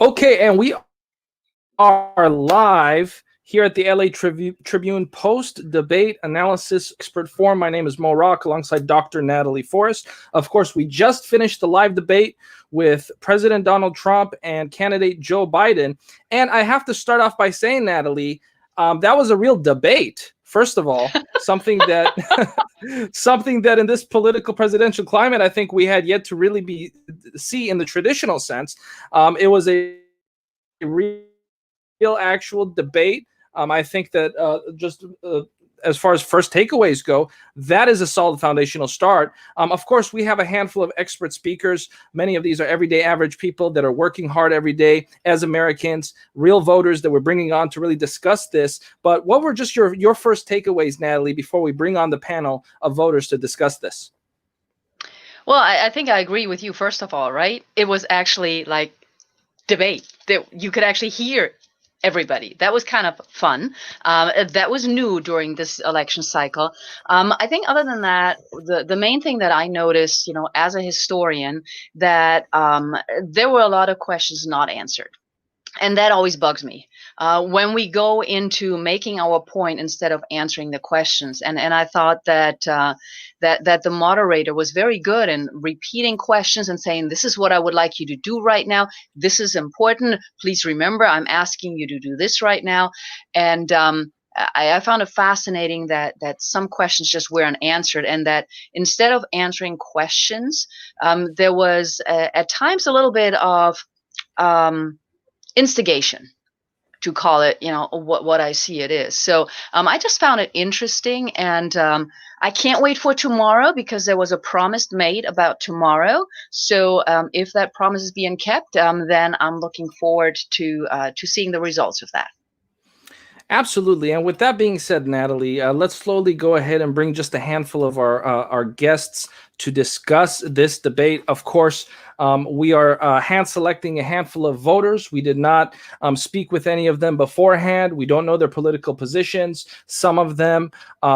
Okay, and we are live here at the LA Tribune post debate analysis expert forum. My name is Mo Rock alongside Dr. Natalie Forrest. Of course, we just finished the live debate with President Donald Trump and candidate Joe Biden. And I have to start off by saying, Natalie, that was a real debate. First of all, something that something that in this political presidential climate, I think we had yet to really see in the traditional sense. It was a real actual debate. I think that just as far as first takeaways go, that is a solid foundational start. Of course, we have a handful of expert speakers. Many of these are everyday average people that are working hard every day as Americans, real voters that we're bringing on to really discuss this. But what were just your first takeaways, Natalie, before we bring on the panel of voters to discuss this? Well, I think I agree with you, first of all, right? It was actually like debate that you could actually hear everybody. That was kind of fun. That was new during this election cycle. I think other than that, the main thing that I noticed, as a historian, that there were a lot of questions not answered. And that always bugs me when we go into making our point instead of answering the questions. And I thought that that the moderator was very good in repeating questions and saying, "This is what I would like you to do right now. This is important. Please remember, I'm asking you to do this right now." And I found it fascinating that some questions just weren't answered, and that instead of answering questions, there was at times a little bit of instigation, to call it, what I see it is. So I just found it interesting, and I can't wait for tomorrow, because there was a promise made about tomorrow. So if that promise is being kept, then I'm looking forward to seeing the results of that. Absolutely. And with that being said, Natalie, let's slowly go ahead and bring just a handful of our guests to discuss this debate. Of course, we are hand selecting a handful of voters. We did not speak with any of them beforehand. We don't know their political positions. Some of them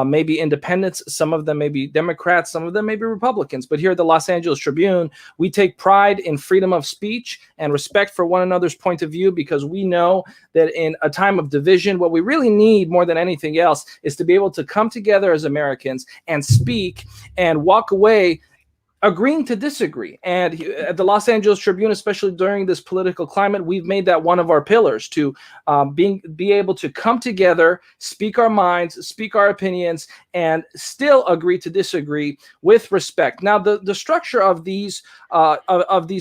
may be independents. Some of them may be Democrats. Some of them may be Republicans. But here at the Los Angeles Tribune, we take pride in freedom of speech and respect for one another's point of view, because we know that in a time of division, what we really need more than anything else is to be able to come together as Americans and speak and walk away agreeing to disagree. And at the Los Angeles Tribune, especially during this political climate, we've made that one of our pillars, to be able to come together, speak our minds, speak our opinions, and still agree to disagree with respect. Now, the structure of these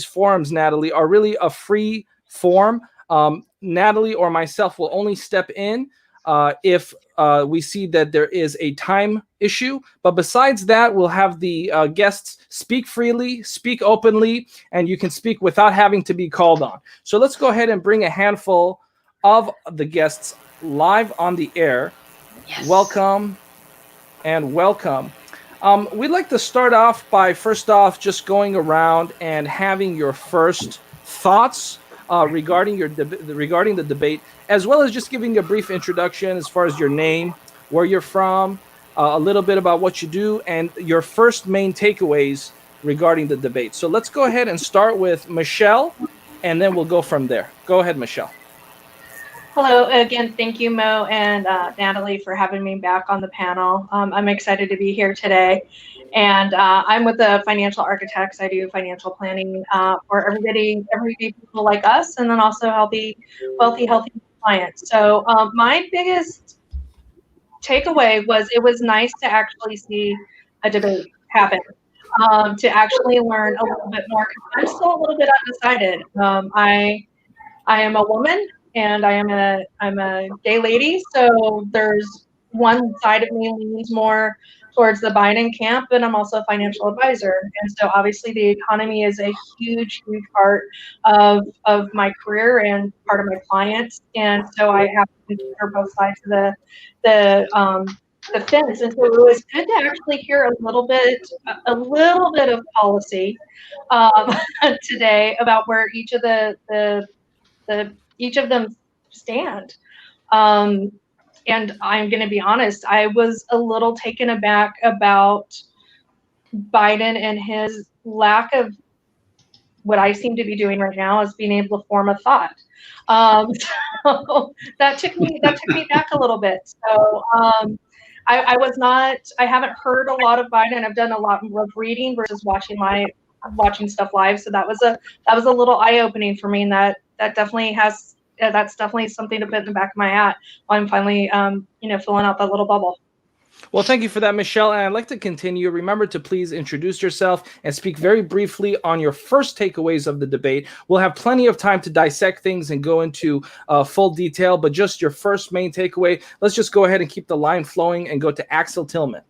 forums, Natalie, are really a free form. Natalie or myself will only step in if we see that there is a time issue. But besides that, we'll have the guests speak freely, speak openly, and you can speak without having to be called on. So let's go ahead and bring a handful of the guests live on the air. Yes. Welcome and welcome. We'd like to start off by, first off, just going around and having your first thoughts regarding the debate, as well as just giving a brief introduction as far as your name, where you're from, a little bit about what you do, and your first main takeaways regarding the debate. So let's go ahead and start with Michelle, and then we'll go from there. Go ahead, Michelle. Hello again. Thank you, Mo and Natalie, for having me back on the panel. I'm excited to be here today. And I'm with the Financial Architects. I do financial planning for everyday people like us, and then also wealthy clients. So my biggest takeaway was it was nice to actually see a debate happen, to actually learn a little bit more. I'm still a little bit undecided. I am a woman, and I'm a gay lady, so there's one side of me leans more towards the Biden camp, and I'm also a financial advisor. And so obviously the economy is a huge part of my career and part of my clients. And so I have to consider both sides of the fence. And so it was good to actually hear a little bit of policy today about where each of each of them stand. And I'm going to be honest, I was a little taken aback about Biden and his lack of what I seem to be doing right now is being able to form a thought. So that took me back a little bit. So I haven't heard a lot of Biden. I've done a lot of reading versus watching stuff live. So that was a little eye opening for me, and that definitely has. That's definitely something to put in the back of my hat while I'm finally, filling out that little bubble. Well, thank you for that, Michelle. And I'd like to continue. Remember to please introduce yourself and speak very briefly on your first takeaways of the debate. We'll have plenty of time to dissect things and go into full detail, but just your first main takeaway. Let's just go ahead and keep the line flowing and go to Axel Tillman.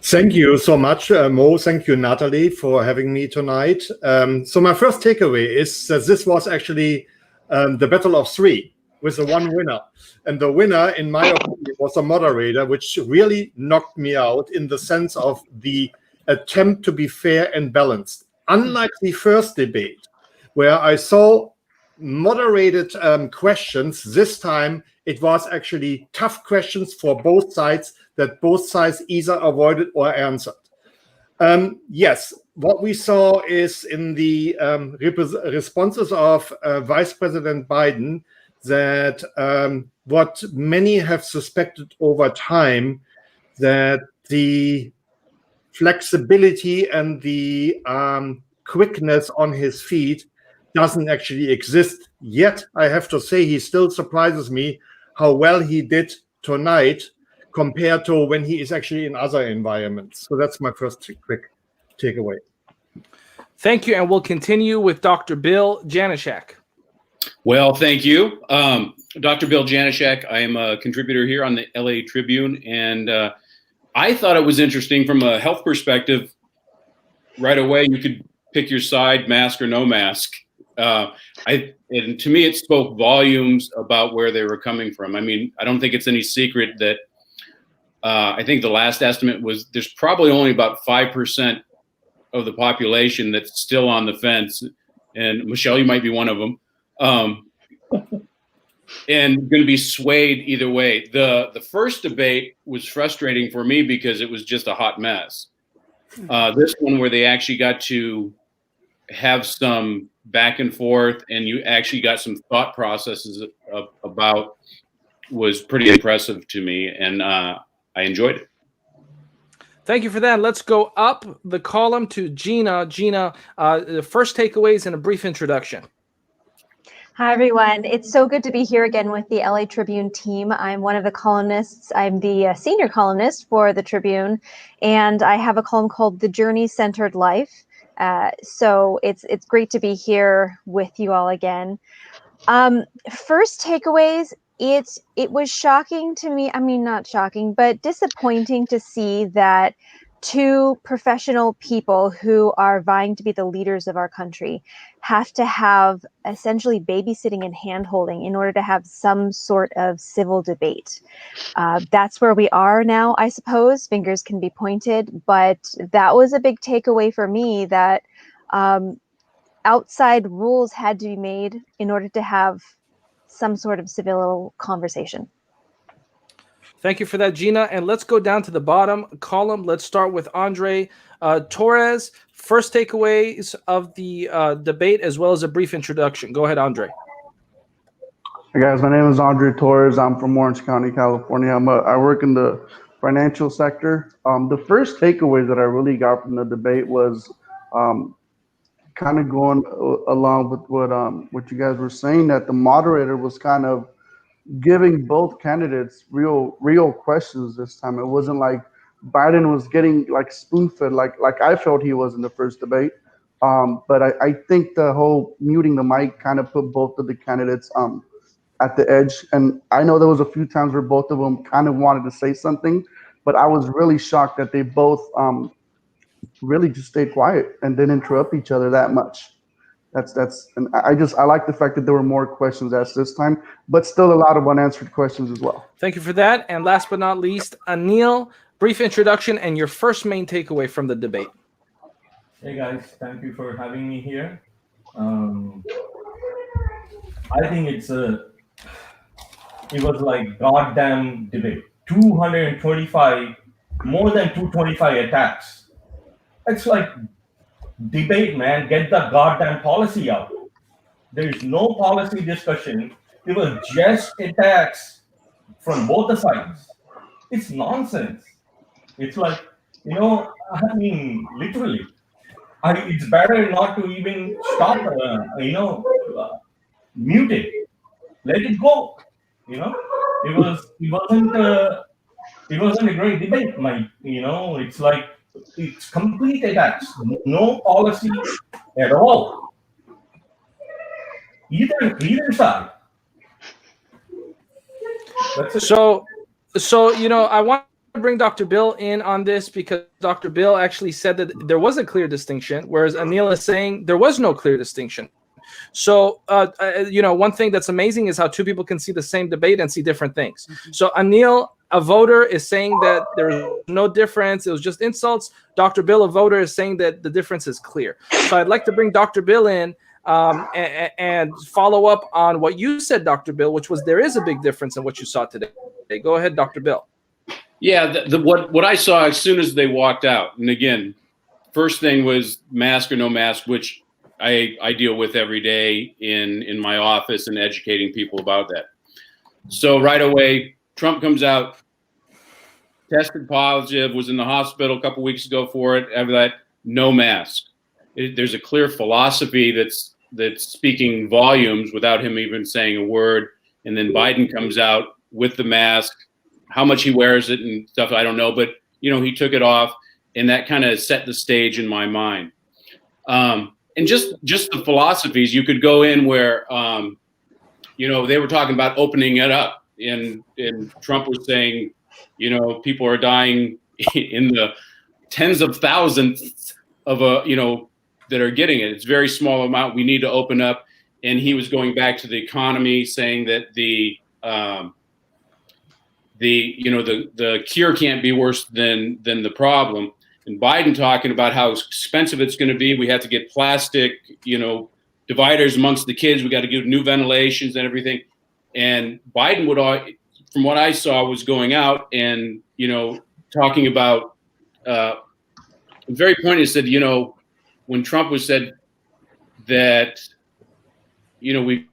Thank you so much, Mo. Thank you, Natalie, for having me tonight. So my first takeaway is that this was actually the battle of three with the one winner. And the winner, in my opinion, was a moderator, which really knocked me out in the sense of the attempt to be fair and balanced. Unlike the first debate, where I saw moderated questions, this time it was actually tough questions for both sides that both sides either avoided or answered. Yes, what we saw is in the responses of Vice President Biden that what many have suspected over time, that the flexibility and the quickness on his feet doesn't actually exist yet. I have to say, he still surprises me how well he did tonight compared to when he is actually in other environments. So that's my first quick takeaway. Thank you, and we'll continue with Dr. Bill Janishak. Well, thank you. Dr. Bill Janishak. I am a contributor here on the LA Tribune, and I thought it was interesting from a health perspective. Right away, you could pick your side, mask or no mask. And to me, it spoke volumes about where they were coming from. I mean, I don't think it's any secret that I think the last estimate was there's probably only about 5% of the population that's still on the fence. And Michelle, you might be one of them. And going to be swayed either way. The first debate was frustrating for me because it was just a hot mess. This one where they actually got to have some back and forth and you actually got some thought processes about was pretty impressive to me, and I enjoyed it. Thank you for that. Let's go up the column to Gina. Gina, the first takeaways and a brief introduction. Hi, everyone. It's so good to be here again with the LA Tribune team. I'm one of the columnists. I'm the senior columnist for the Tribune, and I have a column called The Journey-Centered Life. So it's great to be here with you all again. First takeaways, it was shocking to me. I mean, not shocking, but disappointing to see that two professional people who are vying to be the leaders of our country have to have essentially babysitting and hand-holding in order to have some sort of civil debate. That's where we are now, I suppose. Fingers can be pointed, but that was a big takeaway for me, that outside rules had to be made in order to have some sort of civil conversation. Thank you for that, Gina. And let's go down to the bottom column. Let's start with Andre Torres. First takeaways of the debate, as well as a brief introduction. Go ahead, Andre. Hey guys, my name is Andre Torres. I'm from Orange County, California. I work in the financial sector. The first takeaway that I really got from the debate was kind of going along with what you guys were saying, that the moderator was kind of giving both candidates real questions this time. It wasn't like Biden was getting like spoon-fed like I felt he was in the first debate. But I think the whole muting the mic kind of put both of the candidates at the edge. And I know there was a few times where both of them kind of wanted to say something, but I was really shocked that they both really just stayed quiet and didn't interrupt each other that much. And I like the fact that there were more questions asked this time, but still a lot of unanswered questions as well. Thank you for that. And last but not least, Anil, brief introduction and your first main takeaway from the debate. Hey guys, thank you for having me here. I think it was like goddamn debate. 225, more than 225 attacks. It's like debate, man. Get the goddamn policy out. There is no policy discussion. It was just attacks from both the sides. It's nonsense. It's like, I mean, literally. It's better not to even stop, mute it. Let it go. It wasn't a great debate, Mike. It's like it's complete attacks. No policy at all. Either side. That's it. So I want to bring Dr. Bill in on this because Dr. Bill actually said that there was a clear distinction, whereas Anil is saying there was no clear distinction. So, one thing that's amazing is how two people can see the same debate and see different things. So Anil, a voter, is saying that there's no difference. It was just insults. Dr. Bill, a voter, is saying that the difference is clear. So I'd like to bring Dr. Bill in and follow up on what you said, Dr. Bill, which was there is a big difference in what you saw today. Go ahead, Dr. Bill. Yeah, what I saw as soon as they walked out, and again, first thing was mask or no mask, which I deal with every day in my office and educating people about that. So right away, Trump comes out, tested positive, was in the hospital a couple weeks ago for it. After that, no mask. There's a clear philosophy that's speaking volumes without him even saying a word. And then Biden comes out with the mask. How much he wears it and stuff, I don't know. But, he took it off, and that kind of set the stage in my mind. And just the philosophies, you could go in where, they were talking about opening it up. And Trump was saying, people are dying in the tens of thousands of, that are getting it. It's a very small amount. We need to open up. And he was going back to the economy, saying that the cure can't be worse than the problem. And Biden talking about how expensive it's going to be. We have to get plastic, dividers amongst the kids. We got to get new ventilations and everything. And Biden from what I saw, was going out and, talking about, very pointed, said, when Trump was said that, we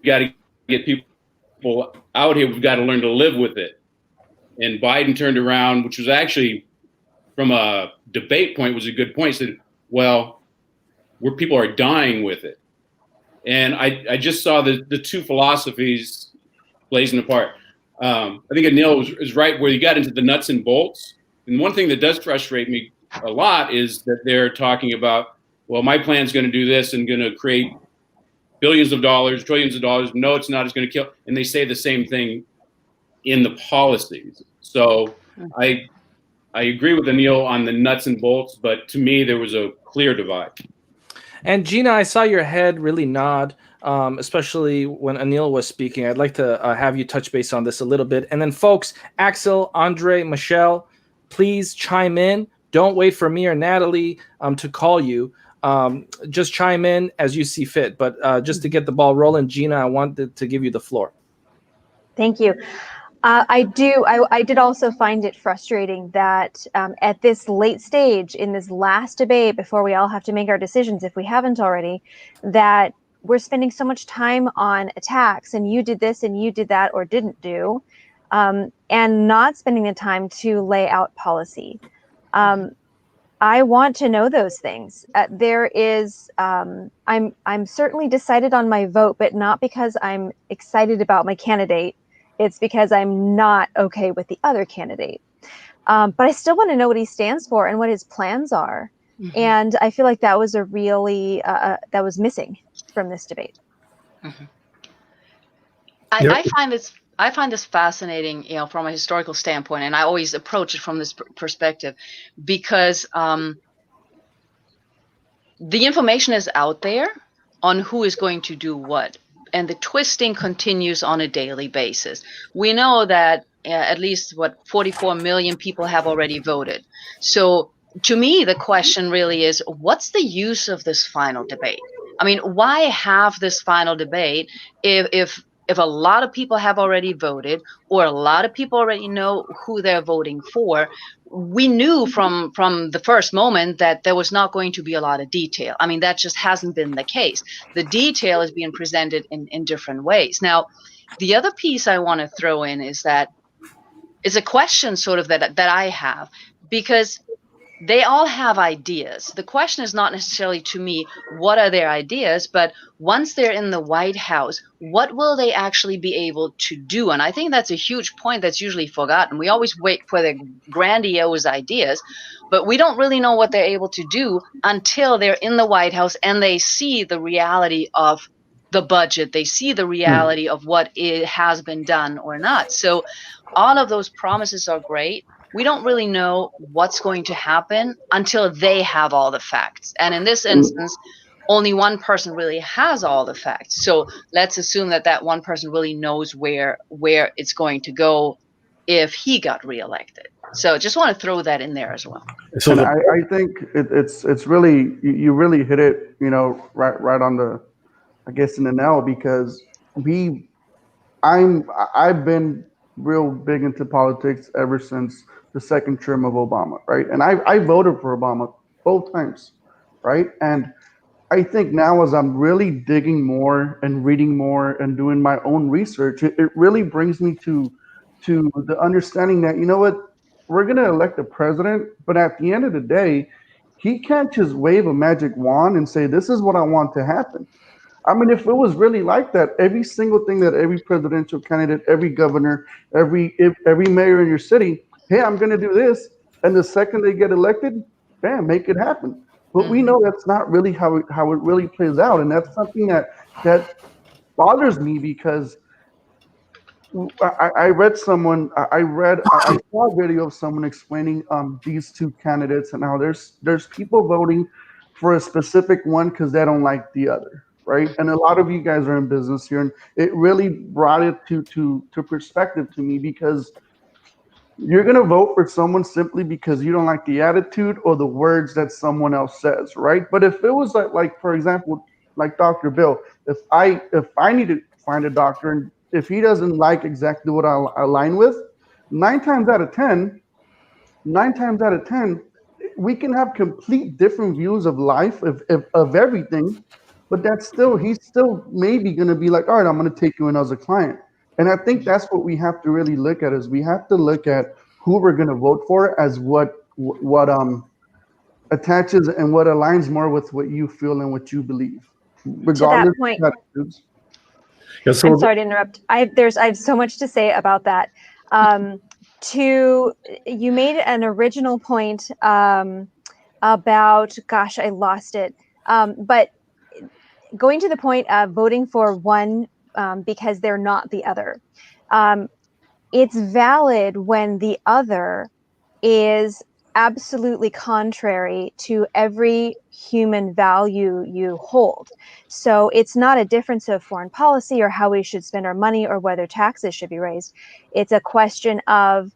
got to get people out here, we've got to learn to live with it. And Biden turned around, which was actually, from a debate point, was a good point. Said, well, where people are dying with it. And I just saw the two philosophies blazing apart. I think Anil is right where you got into the nuts and bolts. And one thing that does frustrate me a lot is that they're talking about, well, my plan's going to do this and going to create billions of dollars, trillions of dollars. No, it's not. It's going to kill. And they say the same thing in the policies. So I agree with Anil on the nuts and bolts, but to me, there was a clear divide. And Gina, I saw your head really nod, especially when Anil was speaking. I'd like to have you touch base on this a little bit. And then folks, Axel, Andre, Michelle, please chime in. Don't wait for me or Natalie to call you. Just chime in as you see fit. But just to get the ball rolling, Gina, I wanted to give you the floor. Thank you. I did also find it frustrating that at this late stage in this last debate, before we all have to make our decisions, if we haven't already, that we're spending so much time on attacks and you did this and you did that or didn't do, and not spending the time to lay out policy. I want to know those things. There is, I'm certainly decided on my vote, but not because I'm excited about my candidate. It's because I'm not okay with the other candidate. But I still want to know what he stands for and what his plans are. Mm-hmm. And I feel like that was a really, that was missing from this debate. Mm-hmm. I find this fascinating, from a historical standpoint, and I always approach it from this perspective, because the information is out there on who is going to do what. And the twisting continues on a daily basis. We know that at least 44 million people have already voted. So to me, the question really is, what's the use of this final debate? I mean, why have this final debate if if a lot of people have already voted, or a lot of people already know who they're voting for, we knew from the first moment that there was not going to be a lot of detail. I mean, that just hasn't been the case. The detail is being presented in different ways. Now, the other piece I want to throw in is that it's a question sort of that I have, because they all have ideas. The question is not necessarily to me, what are their ideas, but once they're in the White House, what will they actually be able to do? And I think that's a huge point that's usually forgotten. We always wait for the grandiose ideas, but we don't really know what they're able to do until they're in the White House and they see the reality of the budget. They see the reality of what it has been done or not. So all of those promises are great. We don't really know what's going to happen until they have all the facts. And in this instance, only one person really has all the facts. So let's assume that that one person really knows where it's going to go if he got reelected. So just want to throw that in there as well. So I think it's really, you really hit it, right on the, I guess, in the nail, because I've been real big into politics ever since the second term of Obama, right? And I voted for Obama both times, right? And I think now, as I'm really digging more and reading more and doing my own research, it really brings me to the understanding that, you know what, we're going to elect a president, but at the end of the day, he can't just wave a magic wand and say, this is what I want to happen. I mean, if it was really like that, every single thing that every presidential candidate, every governor, every mayor in your city, hey, I'm going to do this, and the second they get elected, bam, make it happen. But we know that's not really how it really plays out, and that's something that bothers me, because I saw a video of someone explaining these two candidates, and how there's people voting for a specific one because they don't like the other, right? And a lot of you guys are in business here, and it really brought it to perspective to me, because you're going to vote for someone simply because you don't like the attitude or the words that someone else says, right? But if it was like for example, like Dr. Bill, if I need to find a doctor, and if he doesn't like exactly what I align with, 9 times out of 10, we can have complete different views of life, of everything, but he's still maybe going to be like, all right, I'm going to take you in as a client. And I think that's what we have to really look at, is we have to look at who we're going to vote for as what attaches and what aligns more with what you feel and what you believe, regardless to that point, of attitudes. Yeah, so I'm sorry to interrupt. I have so much to say about that. You made an original point about, gosh, I lost it. But going to the point of voting for one because they're not the other. It's valid when the other is absolutely contrary to every human value you hold. So it's not a difference of foreign policy or how we should spend our money or whether taxes should be raised. It's a question of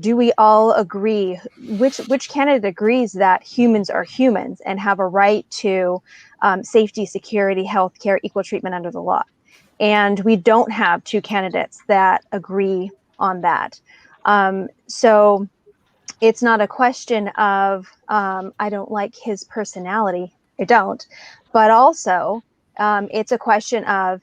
do we all agree, which candidate agrees that humans are humans and have a right to safety, security, healthcare, equal treatment under the law. And we don't have two candidates that agree on that. So it's not a question of I don't like his personality. I don't. But also it's a question of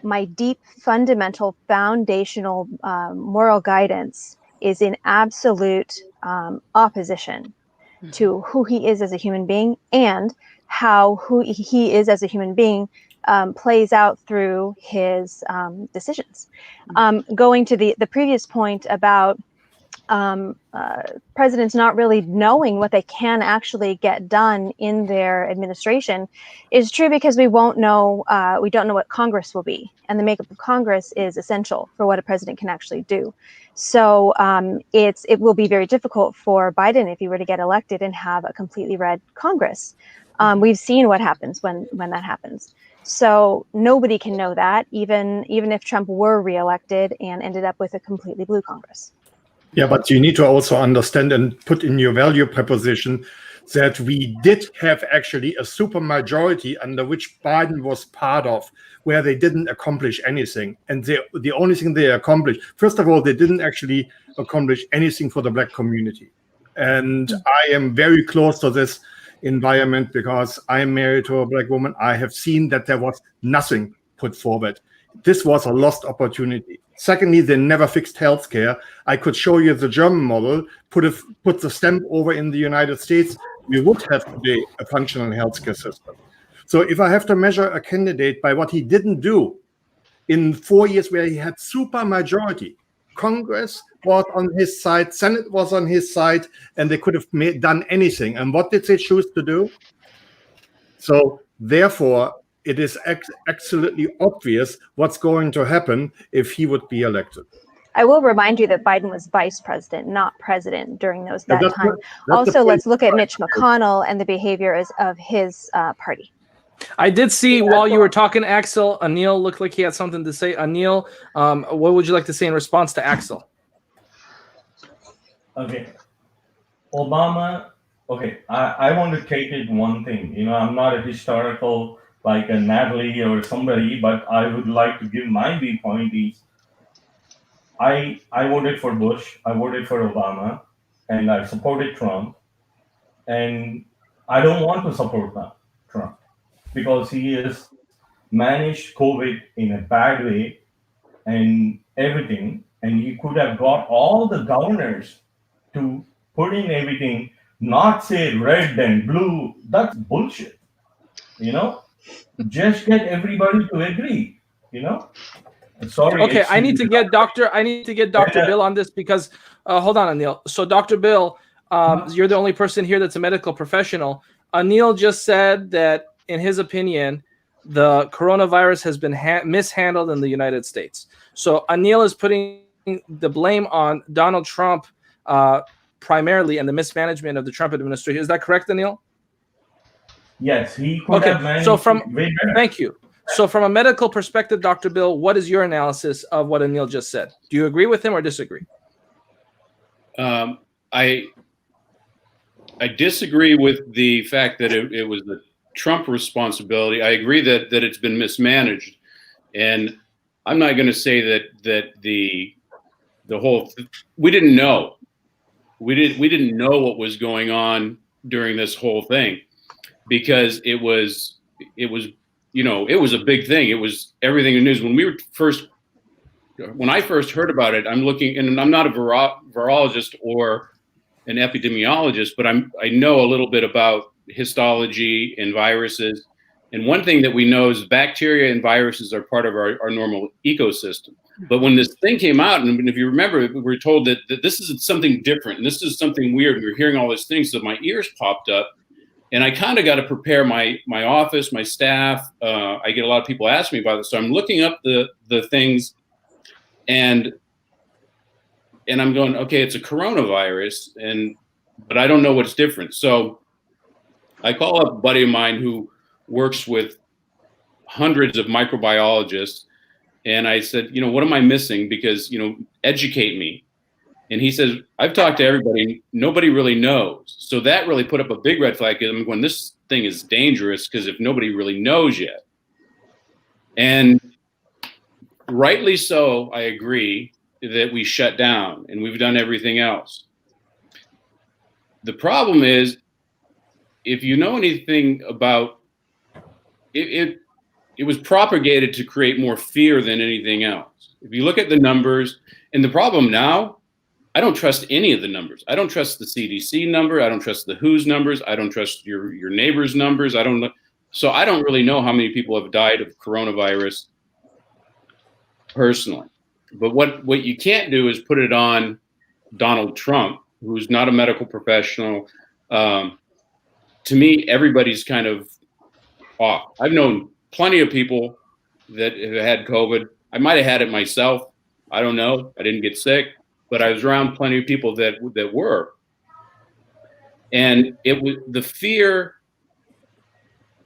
my deep, fundamental, foundational moral guidance is in absolute opposition to who he is as a human being, and how who he is as a human being plays out through his decisions. Going to the previous point about presidents not really knowing what they can actually get done in their administration is true, because we don't know what Congress will be, and the makeup of Congress is essential for what a president can actually do. So it will be very difficult for Biden if he were to get elected and have a completely red Congress. We've seen what happens when that happens. So nobody can know that, even if Trump were reelected and ended up with a completely blue Congress. Yeah, but you need to also understand and put in your value proposition that we did have actually a supermajority under which Biden was part of, where they didn't accomplish anything. And the only thing they accomplished, first of all, they didn't actually accomplish anything for the Black community. And I am very close to this environment because I am married to a Black woman. I have seen that there was nothing put forward. This was a lost opportunity. Secondly, they never fixed healthcare. I could show you the German model, put the stamp over in the United States, we would have today a functional healthcare system. So if I have to measure a candidate by what he didn't do in 4 years where he had super majority, Congress was on his side, Senate was on his side, and they could have done anything. And what did they choose to do? So therefore, it is absolutely obvious what's going to happen if he would be elected. I will remind you that Biden was vice president, not president during that time. That's Also, let's look at Mitch McConnell and the behavior of his party. I did see while you were talking, Axel, Anil looked like he had something to say. Anil, what would you like to say in response to Axel? Okay. Obama, okay, I want to take it one thing. You know, I'm not a historical like a Natalie or somebody, but I would like to give my viewpoint is I voted for Bush, I voted for Obama, and I supported Trump. And I don't want to support Trump because he has managed COVID in a bad way and everything. And he could have got all the governors to put in everything, not say red and blue. That's bullshit, you know? Just get everybody to agree, you know? Sorry. Okay, I need to get Dr. Bill on this because hold on, Anil. So Dr. Bill, you're the only person here that's a medical professional. Anil just said that in his opinion, the coronavirus has been mishandled in the United States. So Anil is putting the blame on Donald Trump primarily and the mismanagement of the Trump administration. Is that correct, Anil? Yes, he could have managed. So thank you. So from a medical perspective, Dr. Bill, what is your analysis of what Anil just said? Do you agree with him or disagree? I disagree with the fact that it was the Trump responsibility. I agree that it's been mismanaged, and I'm not going to say that the whole we didn't know what was going on during this whole thing because it was you know, it was a big thing. It was everything in the news. When I first heard about it, I'm looking, and I'm not a virologist or an epidemiologist, but I know a little bit about histology and viruses. And one thing that we know is bacteria and viruses are part of our normal ecosystem. But when this thing came out, and if you remember, we were told that this is something different, and this is something weird. We were hearing all these things, so my ears popped up. And I kind of got to prepare my office, my staff. I get a lot of people ask me about this. So I'm looking up the things and I'm going, okay, it's a coronavirus, but I don't know what's different. So I call up a buddy of mine who works with hundreds of microbiologists. And I said, you know, what am I missing? Because, you know, educate me. And he says, I've talked to everybody. Nobody really knows. So that really put up a big red flag. I'm going, this thing is dangerous because if nobody really knows yet. And rightly so, I agree that we shut down and we've done everything else. The problem is, if you know anything about it, it was propagated to create more fear than anything else. If you look at the numbers, and the problem now, I don't trust any of the numbers. I don't trust the CDC number. I don't trust the WHO's numbers. I don't trust your neighbor's numbers. I don't know. So I don't really know how many people have died of coronavirus personally. But what you can't do is put it on Donald Trump, who's not a medical professional. To me, everybody's kind of off. I've known plenty of people that have had COVID. I might have had it myself. I don't know. I didn't get sick. But I was around plenty of people that were, and it was the fear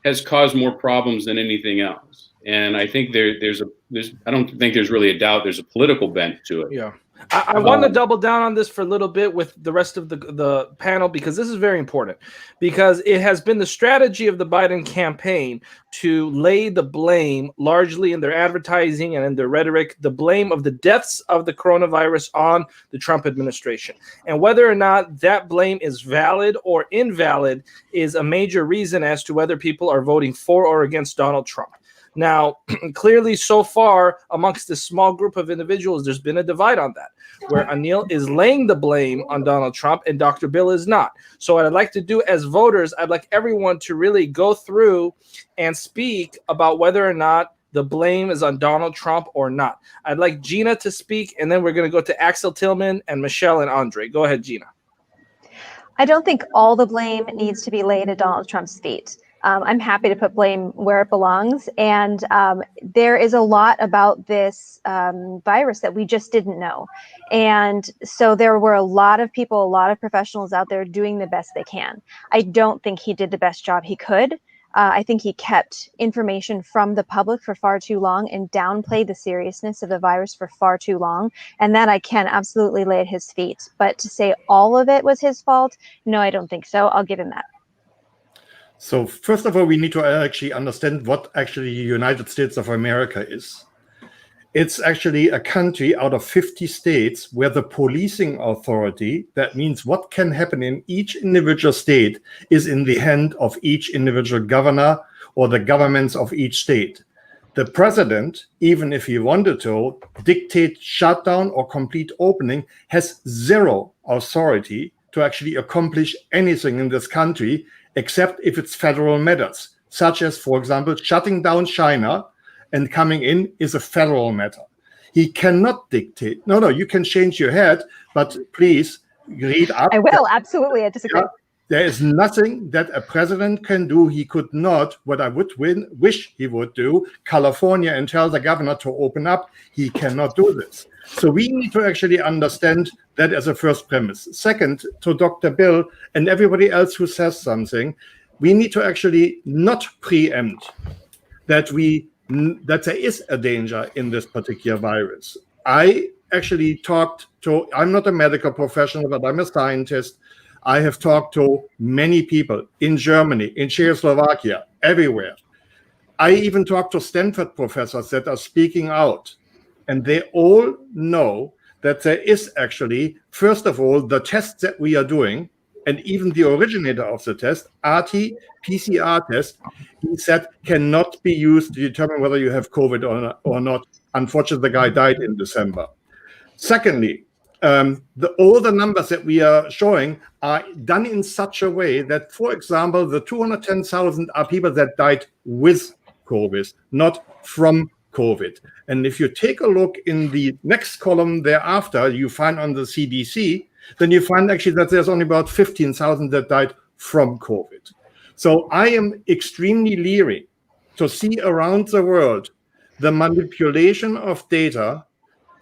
has caused more problems than anything else. And I think there's I don't think there's really a doubt. There's a political bent to it. Yeah, I want to double down on this for a little bit with the rest of the panel, because this is very important, because it has been the strategy of the Biden campaign to lay the blame largely in their advertising and in their rhetoric, the blame of the deaths of the coronavirus on the Trump administration. And whether or not that blame is valid or invalid is a major reason as to whether people are voting for or against Donald Trump. Now, clearly, so far, amongst this small group of individuals, there's been a divide on that, where Anil is laying the blame on Donald Trump and Dr. Bill is not. So what I'd like to do as voters, I'd like everyone to really go through and speak about whether or not the blame is on Donald Trump or not. I'd like Gina to speak, and then we're going to go to Axel Tillman and Michelle and Andre. Go ahead, Gina. I don't think all the blame needs to be laid at Donald Trump's feet. I'm happy to put blame where it belongs. And there is a lot about this virus that we just didn't know. And so there were a lot of people, a lot of professionals out there doing the best they can. I don't think he did the best job he could. I think he kept information from the public for far too long and downplayed the seriousness of the virus for far too long. And that I can absolutely lay at his feet. But to say all of it was his fault, no, I don't think so. I'll give him that. So first of all, we need to actually understand what actually the United States of America is. It's actually a country out of 50 states where the policing authority, that means what can happen in each individual state, is in the hand of each individual governor or the governments of each state. The president, even if he wanted to dictate shutdown or complete opening, has zero authority to actually accomplish anything in this country, except if it's federal matters, such as, for example, shutting down China and coming in is a federal matter. He cannot dictate. No, you can change your head, but please read up. I will, absolutely, I disagree. There is nothing that a president can do. He could not, what I would wish he would do, California, and tell the governor to open up. He cannot do this. So we need to actually understand that as a first premise. Second, to Dr. Bill and everybody else who says something, we need to actually not preempt that there is a danger in this particular virus. I actually I'm not a medical professional, but I'm a scientist. I have talked to many people in Germany, in Czechoslovakia, everywhere. I even talked to Stanford professors that are speaking out. And they all know that there is actually, first of all, the tests that we are doing, and even the originator of the test, RT-PCR test, he said cannot be used to determine whether you have COVID or not. Unfortunately, the guy died in December. Secondly, all the numbers that we are showing are done in such a way that, for example, the 210,000 are people that died with COVID, not from COVID. And if you take a look in the next column thereafter, you find on the CDC, then you find actually that there's only about 15,000 that died from COVID. So I am extremely leery to see around the world the manipulation of data.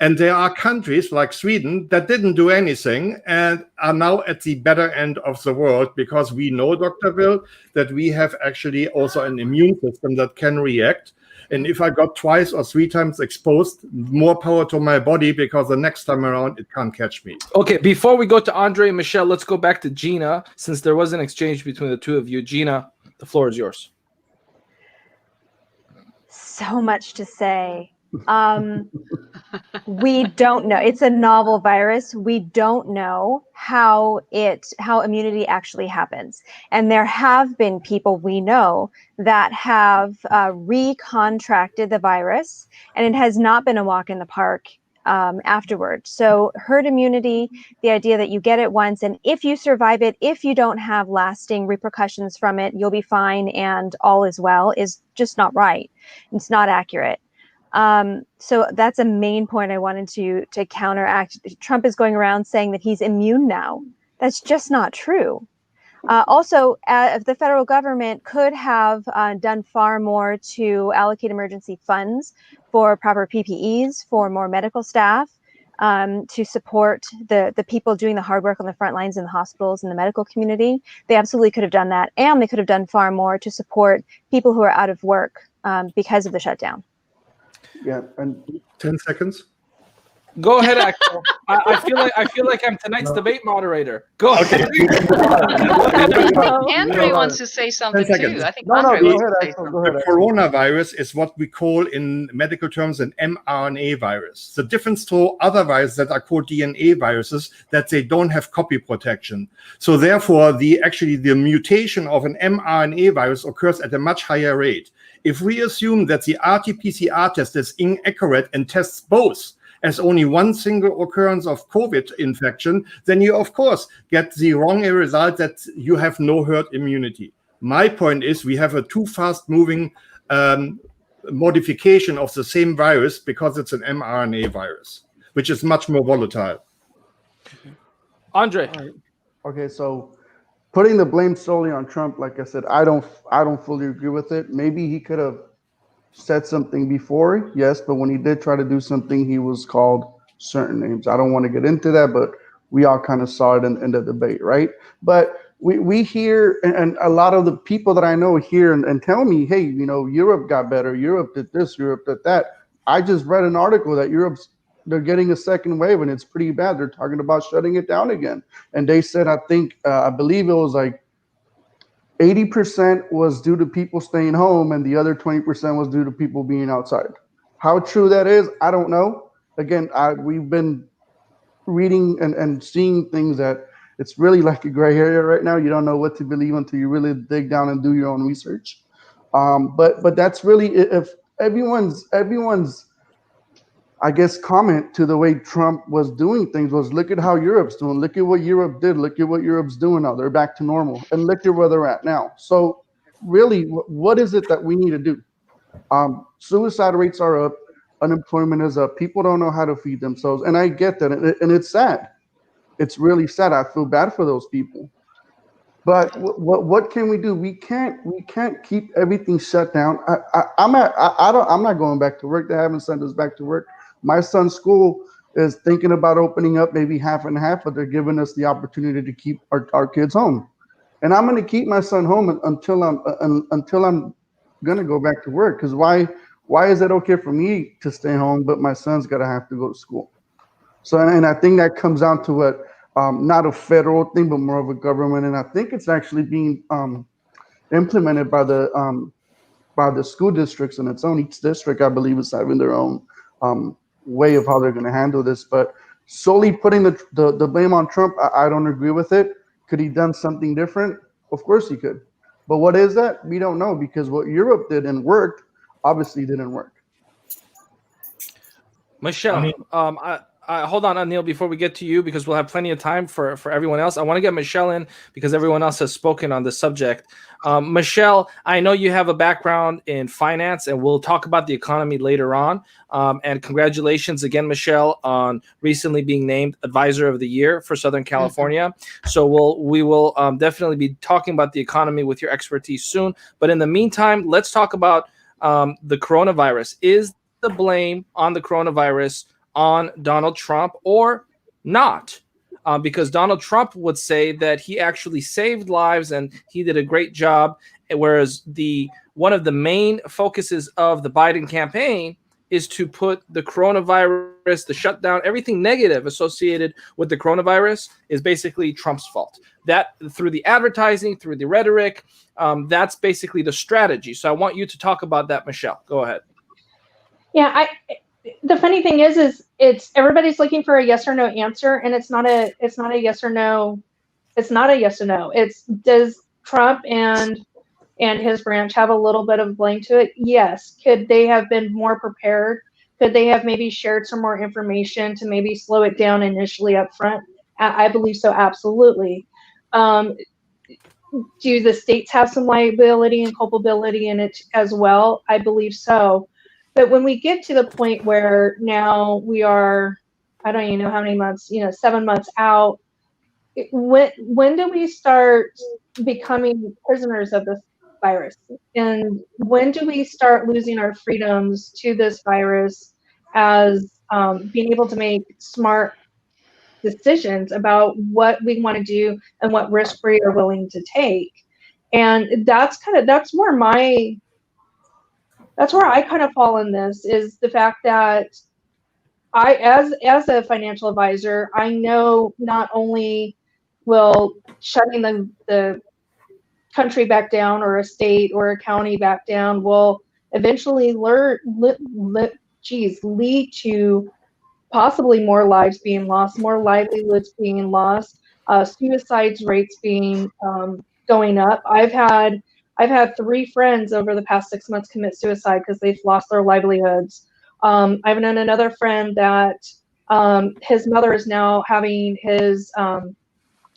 And there are countries like Sweden that didn't do anything and are now at the better end of the world, because we know, Dr. Bill, that we have actually also an immune system that can react. And if I got twice or three times exposed, more power to my body, because the next time around, it can't catch me. Okay, before we go to Andre and Michelle, let's go back to Gina, since there was an exchange between the two of you. Gina, the floor is yours. So much to say. We don't know. It's a novel virus. We don't know how immunity actually happens. And there have been people we know that have recontracted the virus, and it has not been a walk in the park afterward. So herd immunity, the idea that you get it once, and if you survive it, if you don't have lasting repercussions from it, you'll be fine and all is well, is just not right. It's not accurate. So that's a main point I wanted to counteract. Trump is going around saying that he's immune now. That's just not true. Also, the federal government could have done far more to allocate emergency funds for proper PPEs, for more medical staff, to support the people doing the hard work on the front lines in the hospitals and the medical community. They absolutely could have done that. And they could have done far more to support people who are out of work because of the shutdown. Yeah, and 10 seconds. Go ahead, Axel. I feel like I'm tonight's debate moderator. Go ahead. Andre wants to say something 10 seconds. too. I think No, Andre go wants ahead, to say Axel. something. Go ahead, The Axel. coronavirus is what we call in medical terms an mRNA virus. The difference to other viruses that are called DNA viruses that they don't have copy protection. So therefore, the mutation of an mRNA virus occurs at a much higher rate. If we assume that the RT-PCR test is inaccurate and tests both as only one single occurrence of COVID infection, then you, of course, get the wrong result that you have no herd immunity. My point is we have a too fast-moving modification of the same virus because it's an mRNA virus, which is much more volatile. Andre. Okay, so putting the blame solely on Trump, like I said, I don't fully agree with it. Maybe he could have said something before, yes, but when he did try to do something, he was called certain names. I don't want to get into that, but we all kind of saw it in the debate, right? But we hear, and a lot of the people that I know hear and tell me, hey, you know, Europe got better, Europe did this, Europe did that. I just read an article that they're getting a second wave and it's pretty bad. They're talking about shutting it down again. And they said, I believe it was like 80% was due to people staying home and the other 20% was due to people being outside. How true that is, I don't know. Again, we've been reading and seeing things that it's really like a gray area right now. You don't know what to believe until you really dig down and do your own research. But that's really, if everyone's I guess comment to the way Trump was doing things was, look at how Europe's doing. Look at what Europe did. Look at what Europe's doing now. They're back to normal. And look at where they're at now. So really, what is it that we need to do? Suicide rates are up. Unemployment is up. People don't know how to feed themselves. And I get that. And it's sad. It's really sad. I feel bad for those people. But what can we do? We can't keep everything shut down. I'm not going back to work. They haven't sent us back to work. My son's school is thinking about opening up maybe half and half, but they're giving us the opportunity to keep our kids home. And I'm going to keep my son home until I'm going to go back to work. Because why is it okay for me to stay home, but my son's got to have to go to school? So, and I think that comes down to what, not a federal thing, but more of a government. And I think it's actually being implemented by the school districts in its own. Each district, I believe, is having their own way of how they're going to handle this. But solely putting the blame on Trump, I don't agree with it. Could he done something different? Of course he could. But what is that? We don't know, because what Europe did and worked obviously didn't work. Michelle, hold on, Anil, before we get to you, because we'll have plenty of time for everyone else. I want to get Michelle in because everyone else has spoken on the subject. Michelle, I know you have a background in finance, and we'll talk about the economy later on. And congratulations again, Michelle, on recently being named Advisor of the Year for Southern California. So we will definitely be talking about the economy with your expertise soon. But in the meantime, let's talk about the coronavirus. Is the blame on the coronavirus on Donald Trump or not? Because Donald Trump would say that he actually saved lives and he did a great job, whereas one of the main focuses of the Biden campaign is to put the coronavirus, the shutdown, everything negative associated with the coronavirus is basically Trump's fault. That through the advertising, through the rhetoric, that's basically the strategy. So I want you to talk about that, Michelle. Go ahead. Yeah, the funny thing is it's everybody's looking for a yes or no answer, and it's not a yes or no. It's not a yes or no. It's, does Trump and his branch have a little bit of blame to it? Yes. Could they have been more prepared? Could they have maybe shared some more information to maybe slow it down initially up front? I believe so, absolutely. Do the states have some liability and culpability in it as well? I believe so. But when we get to the point where now we are, I don't even know how many months, 7 months out, when do we start becoming prisoners of this virus? And when do we start losing our freedoms to this virus as being able to make smart decisions about what we want to do and what risk we are willing to take? And that's where I kind of fall in this, is the fact that as a financial advisor, I know not only will shutting the country back down or a state or a county back down will eventually lead to possibly more lives being lost, more livelihoods being lost, suicides rates being going up. I've had 3 friends over the past 6 months commit suicide because they've lost their livelihoods. I've known another friend that his mother is now having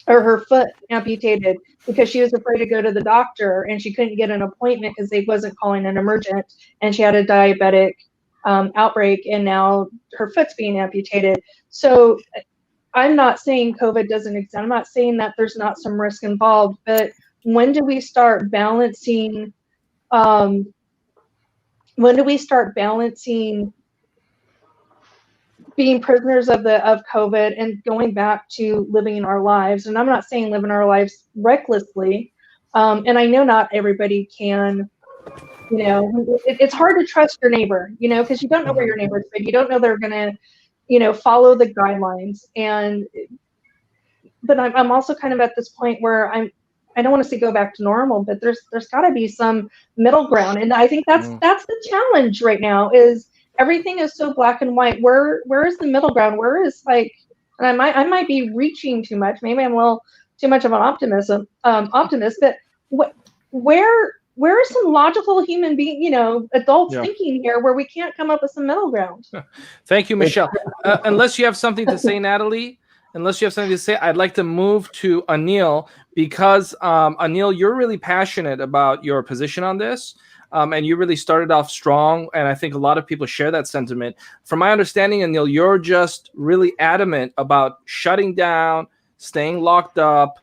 or her foot amputated because she was afraid to go to the doctor and she couldn't get an appointment because they wasn't calling an emergent, and she had a diabetic outbreak, and now her foot's being amputated. So I'm not saying COVID doesn't exist. I'm not saying that there's not some risk involved, but when do we start balancing? Being prisoners of COVID and going back to living in our lives? And I'm not saying living our lives recklessly. And I know not everybody can. It's hard to trust your neighbor, because you don't know where your neighbor's been. You don't know they're going to, follow the guidelines. But I'm also kind of at this point where I don't want to say go back to normal, but there's got to be some middle ground. And I think that's the challenge right now is everything is so black and white. Where is the middle ground? Where is and I might be reaching too much. Maybe I'm a little too much of an optimist, but where are some logical human being, adults thinking here where we can't come up with some middle ground? Thank you, Michelle. Unless you have something to say, Natalie, I'd like to move to Anil because Anil, you're really passionate about your position on this. And you really started off strong, and I think a lot of people share that sentiment. From my understanding, Anil, you're just really adamant about shutting down, staying locked up,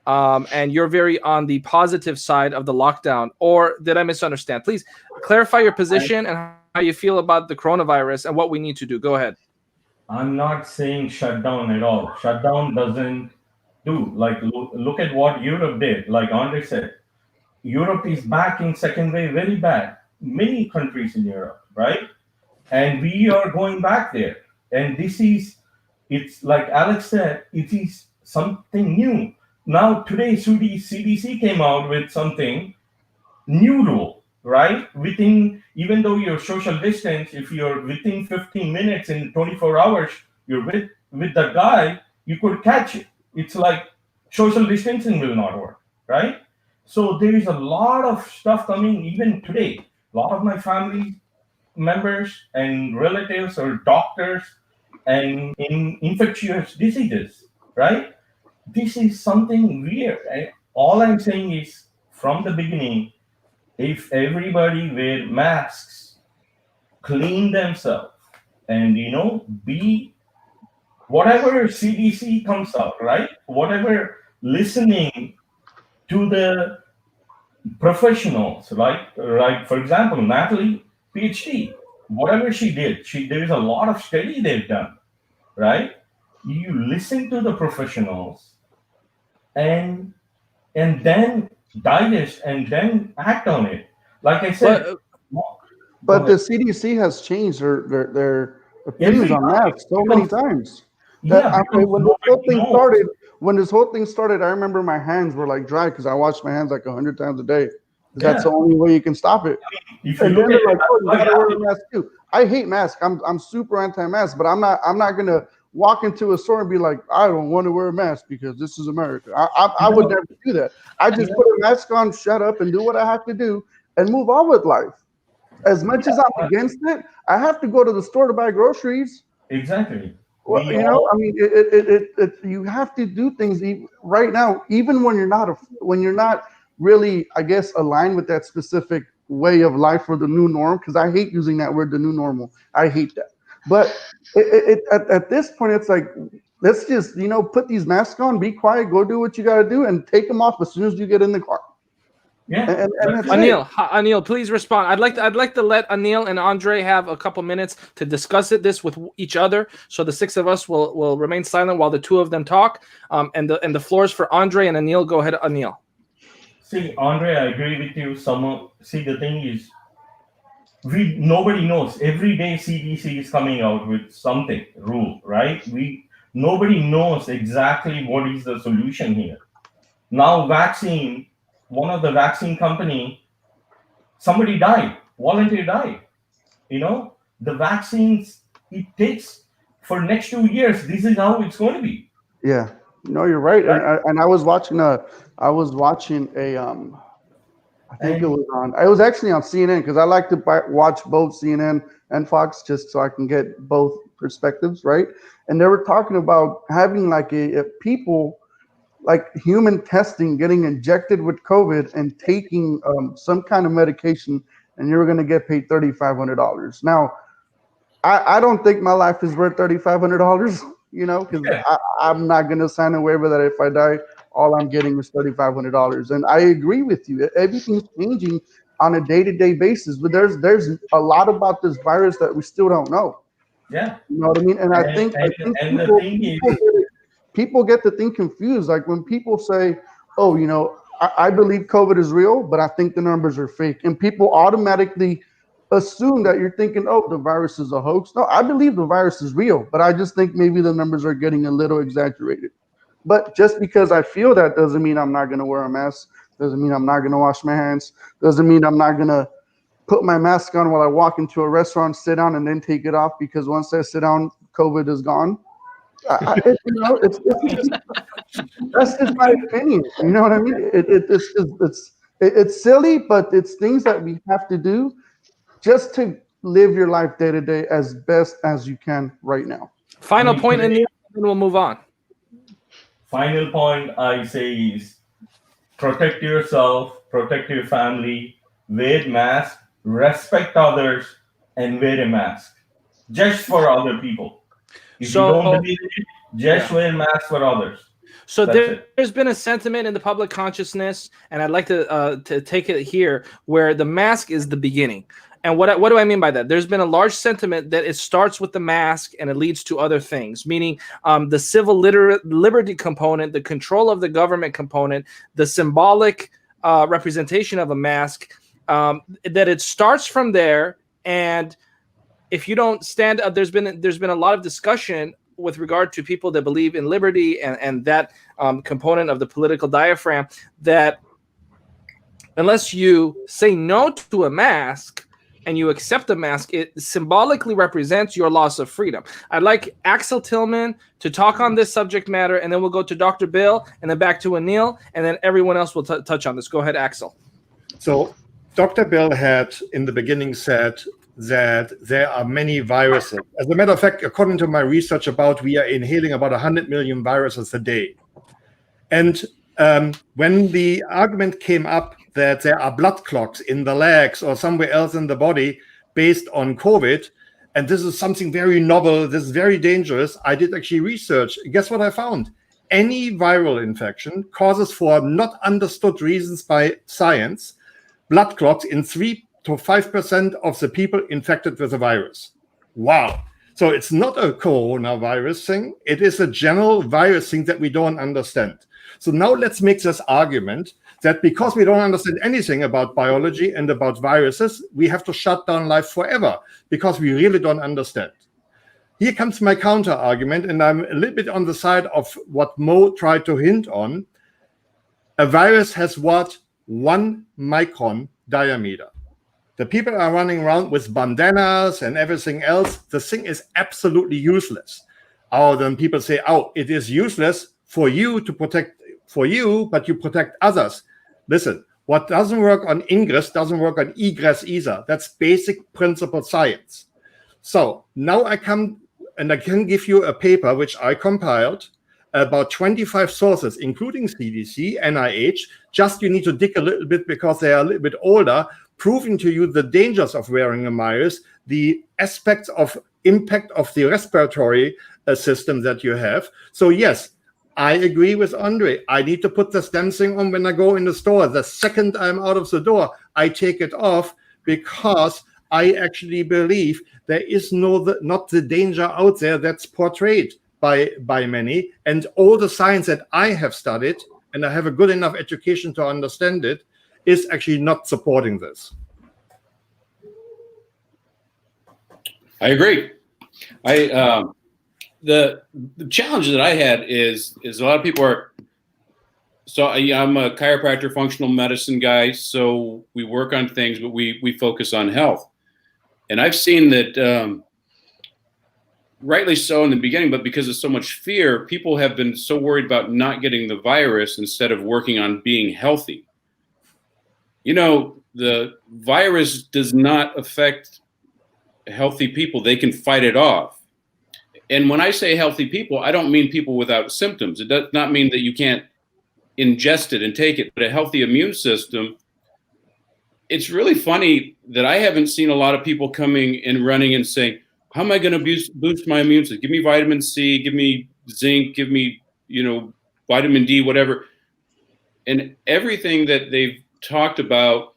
and you're very on the positive side of the lockdown. Or did I misunderstand? Please clarify your position and how you feel about the coronavirus and what we need to do. Go ahead. I'm not saying shut down at all. Shutdown doesn't do. Look at what Europe did. Like Andre said, Europe is back in second wave very bad. Many countries in Europe, right? And we are going back there. And it's like Alex said, it is something new. Now today, CDC came out with something new rule, right? Even though you're social distance, if you're within 15 minutes in 24 hours, you're with the guy, you could catch it. It's like social distancing will not work, right? So there is a lot of stuff coming even today. A lot of my family members and relatives are doctors and in infectious diseases, right? This is something weird. All I'm saying is from the beginning, if everybody wear masks, clean themselves, and be whatever CDC comes out, right? Whatever listening to the professionals, like for example, Natalie, PhD, whatever she did, there's a lot of study they've done, right? You listen to the professionals and then digest and then act on it. Like I said, but the CDC has changed their opinions on masks so many times. When this whole thing started, I remember my hands were like dry because I wash my hands like 100 times a day. That's the only way you can stop it. And then they're like, "Oh, you gotta wear a mask too." I hate masks. I'm super anti-mask, but I'm not gonna walk into a store and be like, "I don't want to wear a mask because this is America." I would never do that. I just put a mask on, shut up, and do what I have to do, and move on with life. As much as I'm against it, I have to go to the store to buy groceries. Exactly. Well, you have to do things right now, even when you're not really, I guess, aligned with that specific way of life for the new norm. Because I hate using that word, the new normal. I hate that. But at this point, it's like, let's just put these masks on, be quiet, go do what you got to do, and take them off as soon as you get in the car. Yeah. Anil, please respond. I'd like to let Anil and Andre have a couple minutes to discuss this with each other. So the 6 of us will remain silent while the 2 of them talk. And the floor is for Andre and Anil. Go ahead, Anil. See, Andre, I agree with you. The thing is, nobody knows. Every day CDC is coming out with something rule, right? Nobody knows exactly what is the solution here. Now vaccine, one of the vaccine company, somebody died, volunteer died. The vaccines, it takes for next 2 years. This is how it's going to be. Yeah, no, you're right. Right. And I was watching a, I think it was actually on CNN, because I like to watch both CNN and Fox just so I can get both perspectives, right? And they were talking about having like a people, like human testing, getting injected with COVID and taking some kind of medication, and you're going to get paid $3,500. Now, I don't think my life is worth $3,500, because I'm not going to sign a waiver that if I die, all I'm getting is $3,500. And I agree with you. Everything's changing on a day-to-day basis, but there's a lot about this virus that we still don't know. Yeah. You know what I mean? And I think people get the thing confused. Like when people say, oh, I believe COVID is real, but I think the numbers are fake. And people automatically assume that you're thinking, oh, the virus is a hoax. No, I believe the virus is real, but I just think maybe the numbers are getting a little exaggerated. But just because I feel that doesn't mean I'm not going to wear a mask, doesn't mean I'm not going to wash my hands, doesn't mean I'm not going to put my mask on while I walk into a restaurant, sit down, and then take it off, because once I sit down, COVID is gone. It's that's just my opinion. You know what I mean? It's silly, but it's things that we have to do just to live your life day to day as best as you can right now. Final point, and then we'll move on. Final point I say is protect yourself, protect your family, wear mask, respect others, and wear a mask just for other people. If you don't believe it, just wear mask for others. So there's been a sentiment in the public consciousness, and I'd like to take it here, where the mask is the beginning. And what do I mean by that? There's been a large sentiment that it starts with the mask and it leads to other things, meaning the civil liberty component, the control of the government component, the symbolic representation of a mask, that it starts from there. And if you don't stand up, there's been a lot of discussion with regard to people that believe in liberty and that component of the political diaphragm, that unless you say no to a mask and you accept a mask, it symbolically represents your loss of freedom. I'd like Axel Tillman to talk on this subject matter, and then we'll go to Dr. Bill, and then back to Anil, and then everyone else will touch on this. Go ahead, Axel. So Dr. Bill had in the beginning said that there are many viruses. As a matter of fact, according to my research we are inhaling about 100 million viruses a day. And when the argument came up that there are blood clots in the legs or somewhere else in the body based on COVID, and this is something very novel, this is very dangerous, I did actually research. Guess what I found? Any viral infection causes, for not understood reasons by science, blood clots in 3 to 5% of the people infected with the virus. Wow. So it's not a coronavirus thing. It is a general virus thing that we don't understand. So now let's make this argument that because we don't understand anything about biology and about viruses, we have to shut down life forever because we really don't understand. Here comes my counter argument, and I'm a little bit on the side of what Mo tried to hint on. A virus has what? 1 micron diameter. The people are running around with bandanas and everything else. The thing is absolutely useless. Or then people say, oh, it is useless for you to protect for you, but you protect others. Listen, what doesn't work on ingress doesn't work on egress either. That's basic principle science. So now I come and I can give you a paper which I compiled, about 25 sources, including CDC, NIH. Just you need to dig a little bit because they are a little bit older, proving to you the dangers of wearing a mask, the aspects of impact of the respiratory system that you have. So yes, I agree with Andre. I need to put this damn thing on when I go in the store. The second I'm out of the door, I take it off because I actually believe there is not the danger out there that's portrayed by many. And all the science that I have studied, and I have a good enough education to understand it, is actually not supporting this. I agree. The challenge that I had is a lot of people are. So I'm a chiropractor, functional medicine guy. So we work on things, but we focus on health. And I've seen that, rightly so in the beginning, but because of so much fear, people have been so worried about not getting the virus instead of working on being healthy. You know, the virus does not affect healthy people. They can fight it off. And when I say healthy people, I don't mean people without symptoms. It does not mean that you can't ingest it and take it, but a healthy immune system. It's really funny that I haven't seen a lot of people coming and running and saying, how am I going to boost my immune system? Give me vitamin C, give me zinc, give me, vitamin D, whatever. And everything that they've talked about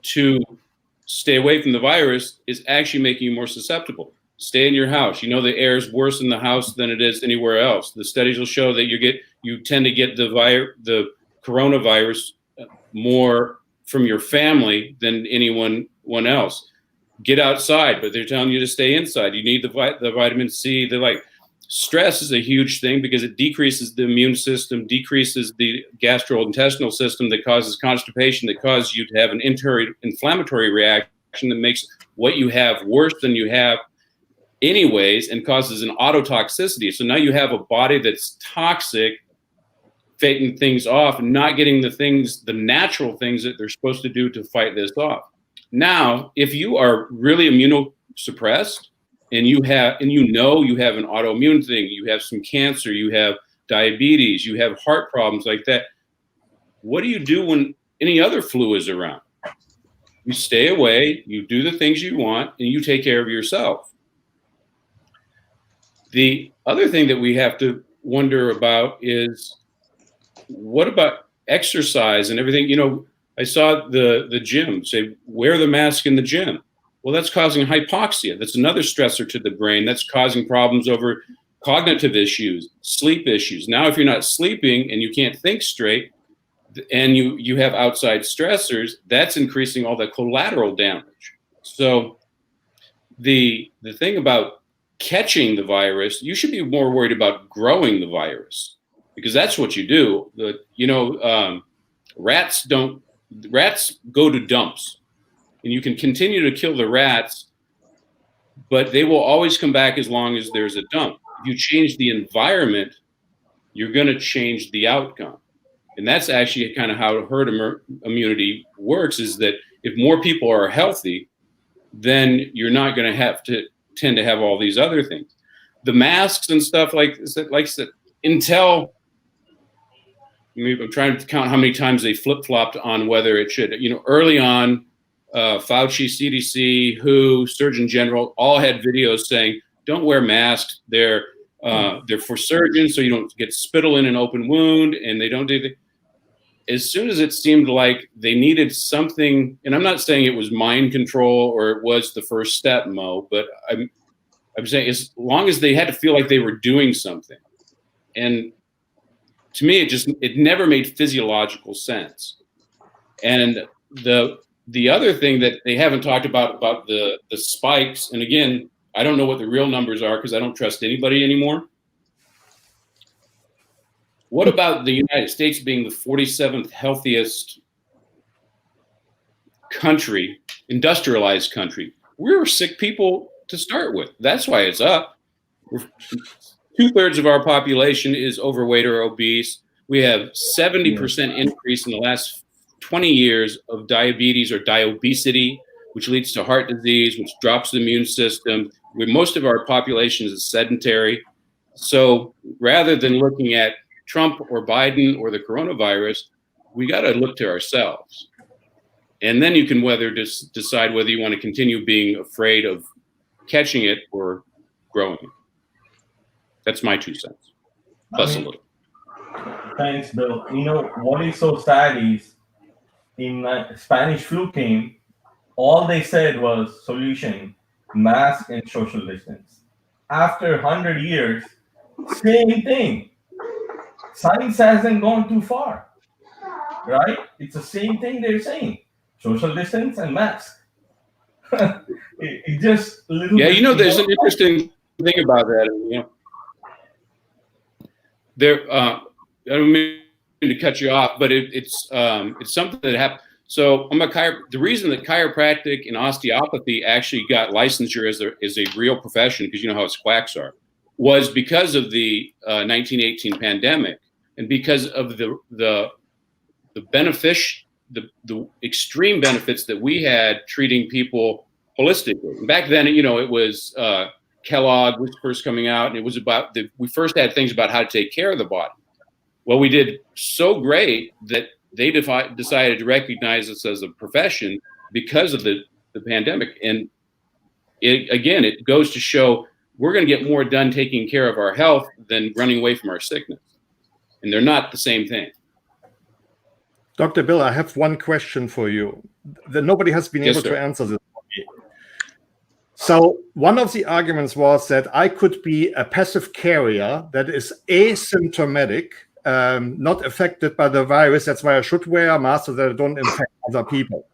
to stay away from the virus is actually making you more susceptible. Stay in your house. The air is worse in the house than it is anywhere else. The studies will show that you tend to get the coronavirus more from your family than anyone else. Get outside, but they're telling you to stay inside. You need the vitamin C. They're like, stress is a huge thing because it decreases the immune system, decreases the gastrointestinal system that causes constipation, that causes you to have an inflammatory reaction that makes what you have worse than you have anyways and causes an autotoxicity. So now you have a body that's toxic, fighting things off and not getting the natural things that they're supposed to do to fight this off. Now, if you are really immunosuppressed and you have an autoimmune thing, you have some cancer, you have diabetes, you have heart problems like that, what do you do when any other flu is around? You stay away, you do the things you want, and you take care of yourself. The other thing that we have to wonder about is, what about exercise and everything? I saw the gym say, wear the mask in the gym. Well, that's causing hypoxia. That's another stressor to the brain. That's causing problems over cognitive issues, sleep issues. Now, if you're not sleeping and you can't think straight and you have outside stressors, that's increasing all the collateral damage. So the thing about catching the virus, you should be more worried about growing the virus, because that's what you do. Rats go to dumps, and you can continue to kill the rats, but they will always come back as long as there's a dump. If you change the environment, you're going to change the outcome. And that's actually kind of how herd immunity works, is that if more people are healthy, then you're not going to have to tend to have all these other things. The masks and stuff like until, I'm trying to count how many times they flip-flopped on whether it should. Early on, Fauci, CDC, WHO, Surgeon General all had videos saying, don't wear masks. They're for surgeons, so you don't get spittle in an open wound, and they don't do the. As soon as it seemed like they needed something, and I'm not saying it was mind control or it was the first step, Mo, but I'm saying as long as they had to feel like they were doing something. And to me, it never made physiological sense. And the other thing that they haven't talked about the spikes, and again, I don't know what the real numbers are because I don't trust anybody anymore. What about the United States being the 47th healthiest country, industrialized country? We were sick people to start with. That's why it's up. 2/3 of our population is overweight or obese. We have 70% increase in the last 20 years of diabetes or diobesity, which leads to heart disease, which drops the immune system. Most of our population is sedentary. So rather than looking at Trump or Biden or the coronavirus, we got to look to ourselves. And then you can decide whether you want to continue being afraid of catching it or growing it. That's my 2 cents. Plus a little. Thanks, Bill. What is so sad is in Spanish flu came, all they said was solution, mask and social distance. After 100 years, same thing. Science hasn't gone too far, right? It's the same thing they're saying, social distance and mask. It just a little Yeah, bit, you know, there's an interesting thing about that. You know, there. I don't mean to cut you off, but it's something that happened. So I'm the reason that chiropractic and osteopathy actually got licensure as a real profession, because you know how us quacks are, was because of the 1918 pandemic, and because of the extreme benefits that we had treating people holistically. And back then, you know, it was Kellogg was first coming out, and it was about we first had things about how to take care of the body. Well, we did so great that they decided to recognize us as a profession because of the pandemic. And it goes to show we're going to get more done taking care of our health than running away from our sickness. And they're not the same thing. Dr. Bill, I have one question for you that nobody has been able to answer this for me. So one of the arguments was that I could be a passive carrier that is asymptomatic, not affected by the virus. That's why I should wear a mask so that I don't infect other people.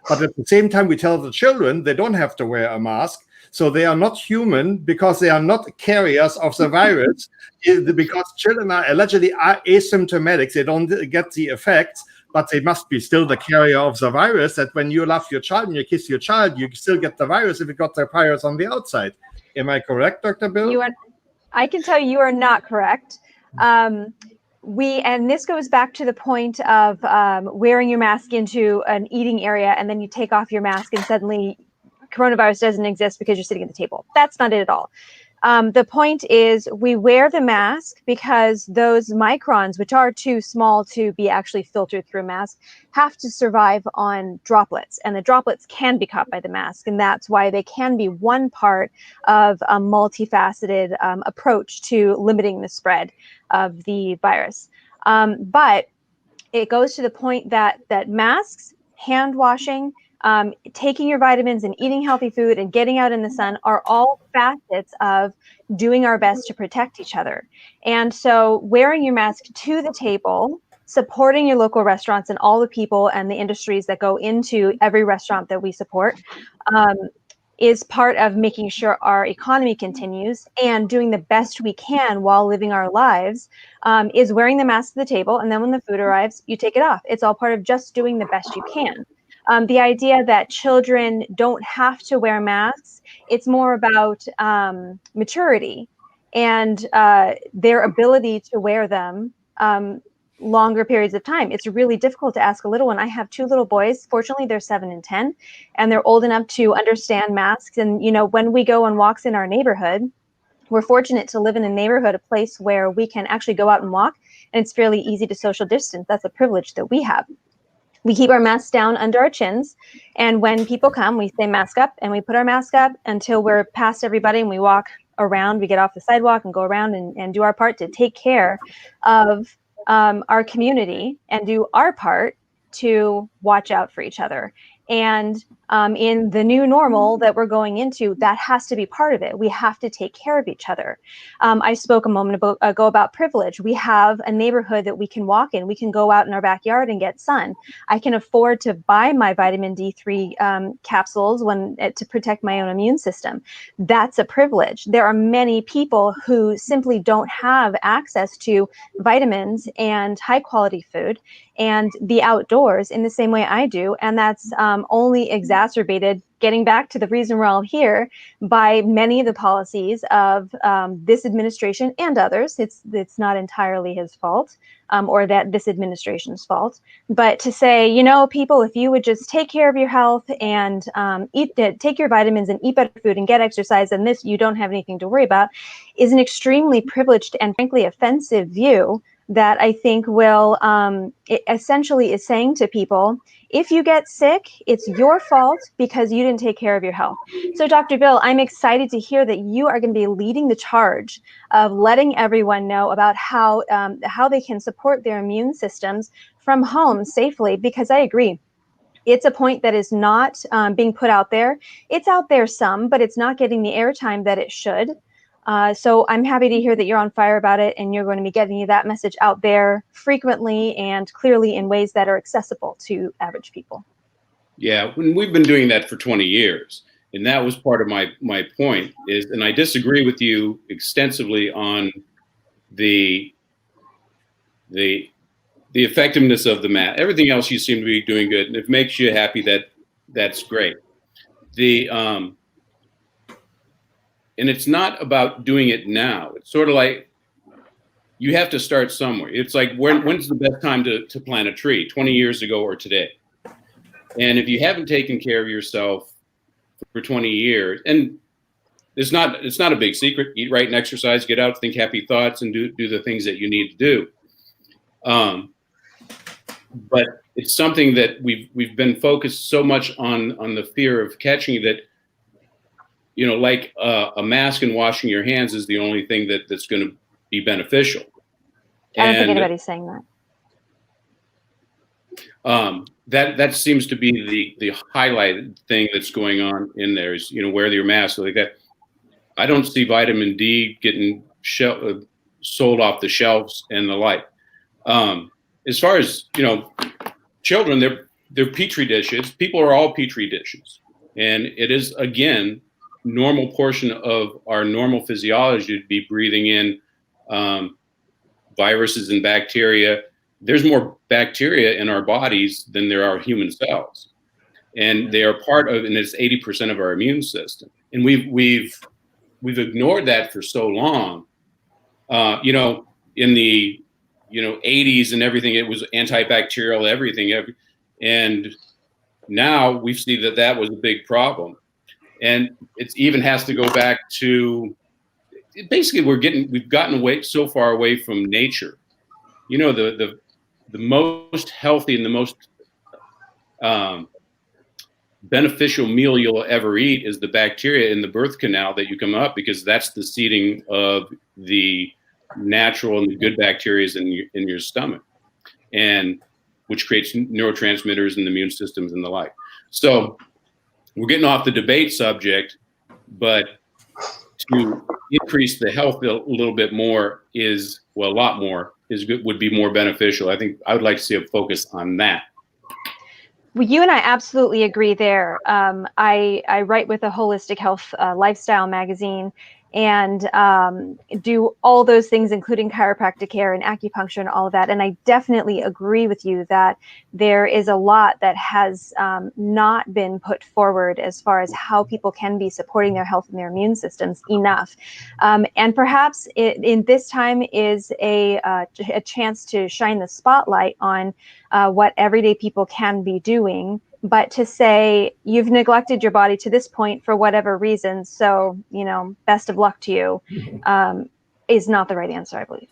But at the same time, we tell the children they don't have to wear a mask. So they are not human because they are not carriers of the virus, because children are allegedly asymptomatic. They don't get the effects, but they must be still the carrier of the virus, that when you love your child and you kiss your child, you still get the virus if you got the virus on the outside. Am I correct, Dr. Bill? I can tell you are not correct. And this goes back to the point of wearing your mask into an eating area, and then you take off your mask and suddenly coronavirus doesn't exist because you're sitting at the table. That's not it at all. The point is we wear the mask because those microns, which are too small to be actually filtered through a mask, have to survive on droplets. And the droplets can be caught by the mask. And that's why they can be one part of a multifaceted approach to limiting the spread of the virus. But it goes to the point that masks, hand washing, taking your vitamins and eating healthy food and getting out in the sun are all facets of doing our best to protect each other. And so wearing your mask to the table, supporting your local restaurants and all the people and the industries that go into every restaurant that we support is part of making sure our economy continues, and doing the best we can while living our lives is wearing the mask to the table. And then when the food arrives, you take it off. It's all part of just doing the best you can. The idea that children don't have to wear masks, it's more about maturity and their ability to wear them longer periods of time. It's really difficult to ask a little one. I have two little boys. Fortunately, they're 7 and 10, and they're old enough to understand masks. And, you know, when we go on walks in our neighborhood, we're fortunate to live in a neighborhood, a place where we can actually go out and walk, and it's fairly easy to social distance. That's a privilege that we have. We keep our masks down under our chins, and when people come, we say mask up, and we put our mask up until we're past everybody, and we walk around. We get off the sidewalk and go around and do our part to take care of our community and do our part to watch out for each other. And in the new normal that we're going into, that has to be part of it. We have to take care of each other. I spoke a moment ago about privilege. We have a neighborhood that we can walk in. We can go out in our backyard and get sun. I can afford to buy my vitamin D3 capsules to protect my own immune system. That's a privilege. There are many people who simply don't have access to vitamins and high quality food and the outdoors in the same way I do. And that's only exacerbated, getting back to the reason we're all here, by many of the policies of this administration and others. It's not entirely his fault or that this administration's fault. But to say, you know, people, if you would just take care of your health and take your vitamins and eat better food and get exercise, and this, you don't have anything to worry about, is an extremely privileged and frankly offensive view that I think will, it essentially is saying to people, if you get sick, it's your fault because you didn't take care of your health. So Dr. Bill, I'm excited to hear that you are going to be leading the charge of letting everyone know about how they can support their immune systems from home safely, because I agree. It's a point that is not being put out there. It's out there some, but it's not getting the airtime that it should. So I'm happy to hear that you're on fire about it, and you're going to be getting that message out there frequently and clearly in ways that are accessible to average people. Yeah, we've been doing that for 20 years. And that was part of my point is, and I disagree with you extensively on the effectiveness of the mask. Everything else you seem to be doing good, and if it makes you happy, that's great. And it's not about doing it now. It's sort of like you have to start somewhere. It's like when's the best time to plant a tree? 20 years ago or today? And if you haven't taken care of yourself for 20 years, and it's not a big secret. Eat right and exercise. Get out, think happy thoughts, and do the things that you need to do. But it's something that we've been focused so much on the fear of catching that, like a mask and washing your hands is the only thing that's going to be beneficial. I don't think anybody's saying that. That seems to be the highlighted thing that's going on in there is, wear your mask like that. I don't see vitamin D getting sold off the shelves and the like. As far as, children, they're petri dishes. People are all petri dishes. And it is, again, normal portion of our normal physiology to be breathing in viruses and bacteria. There's more bacteria in our bodies than there are human cells. And they are part of, and it's 80% of our immune system. And we've ignored that for so long. In the 80s and everything, it was antibacterial, everything. And now we see that was a big problem. And it even has to go back to, basically we've gotten so far away from nature. The most healthy and the most beneficial meal you'll ever eat is the bacteria in the birth canal that you come up, because that's the seeding of the natural and the good bacteria in your stomach, and which creates neurotransmitters and the immune systems and the like. So we're getting off the debate subject, but to increase the health a little bit more a lot more would be more beneficial. I think I would like to see a focus on that. Well, you and I absolutely agree there. I write with a holistic health lifestyle magazine, and do all those things, including chiropractic care and acupuncture and all of that. And I definitely agree with you that there is a lot that has not been put forward as far as how people can be supporting their health and their immune systems enough. And perhaps in this time is a chance to shine the spotlight on what everyday people can be doing. But to say you've neglected your body to this point for whatever reason, so, best of luck to you, is not the right answer, I believe.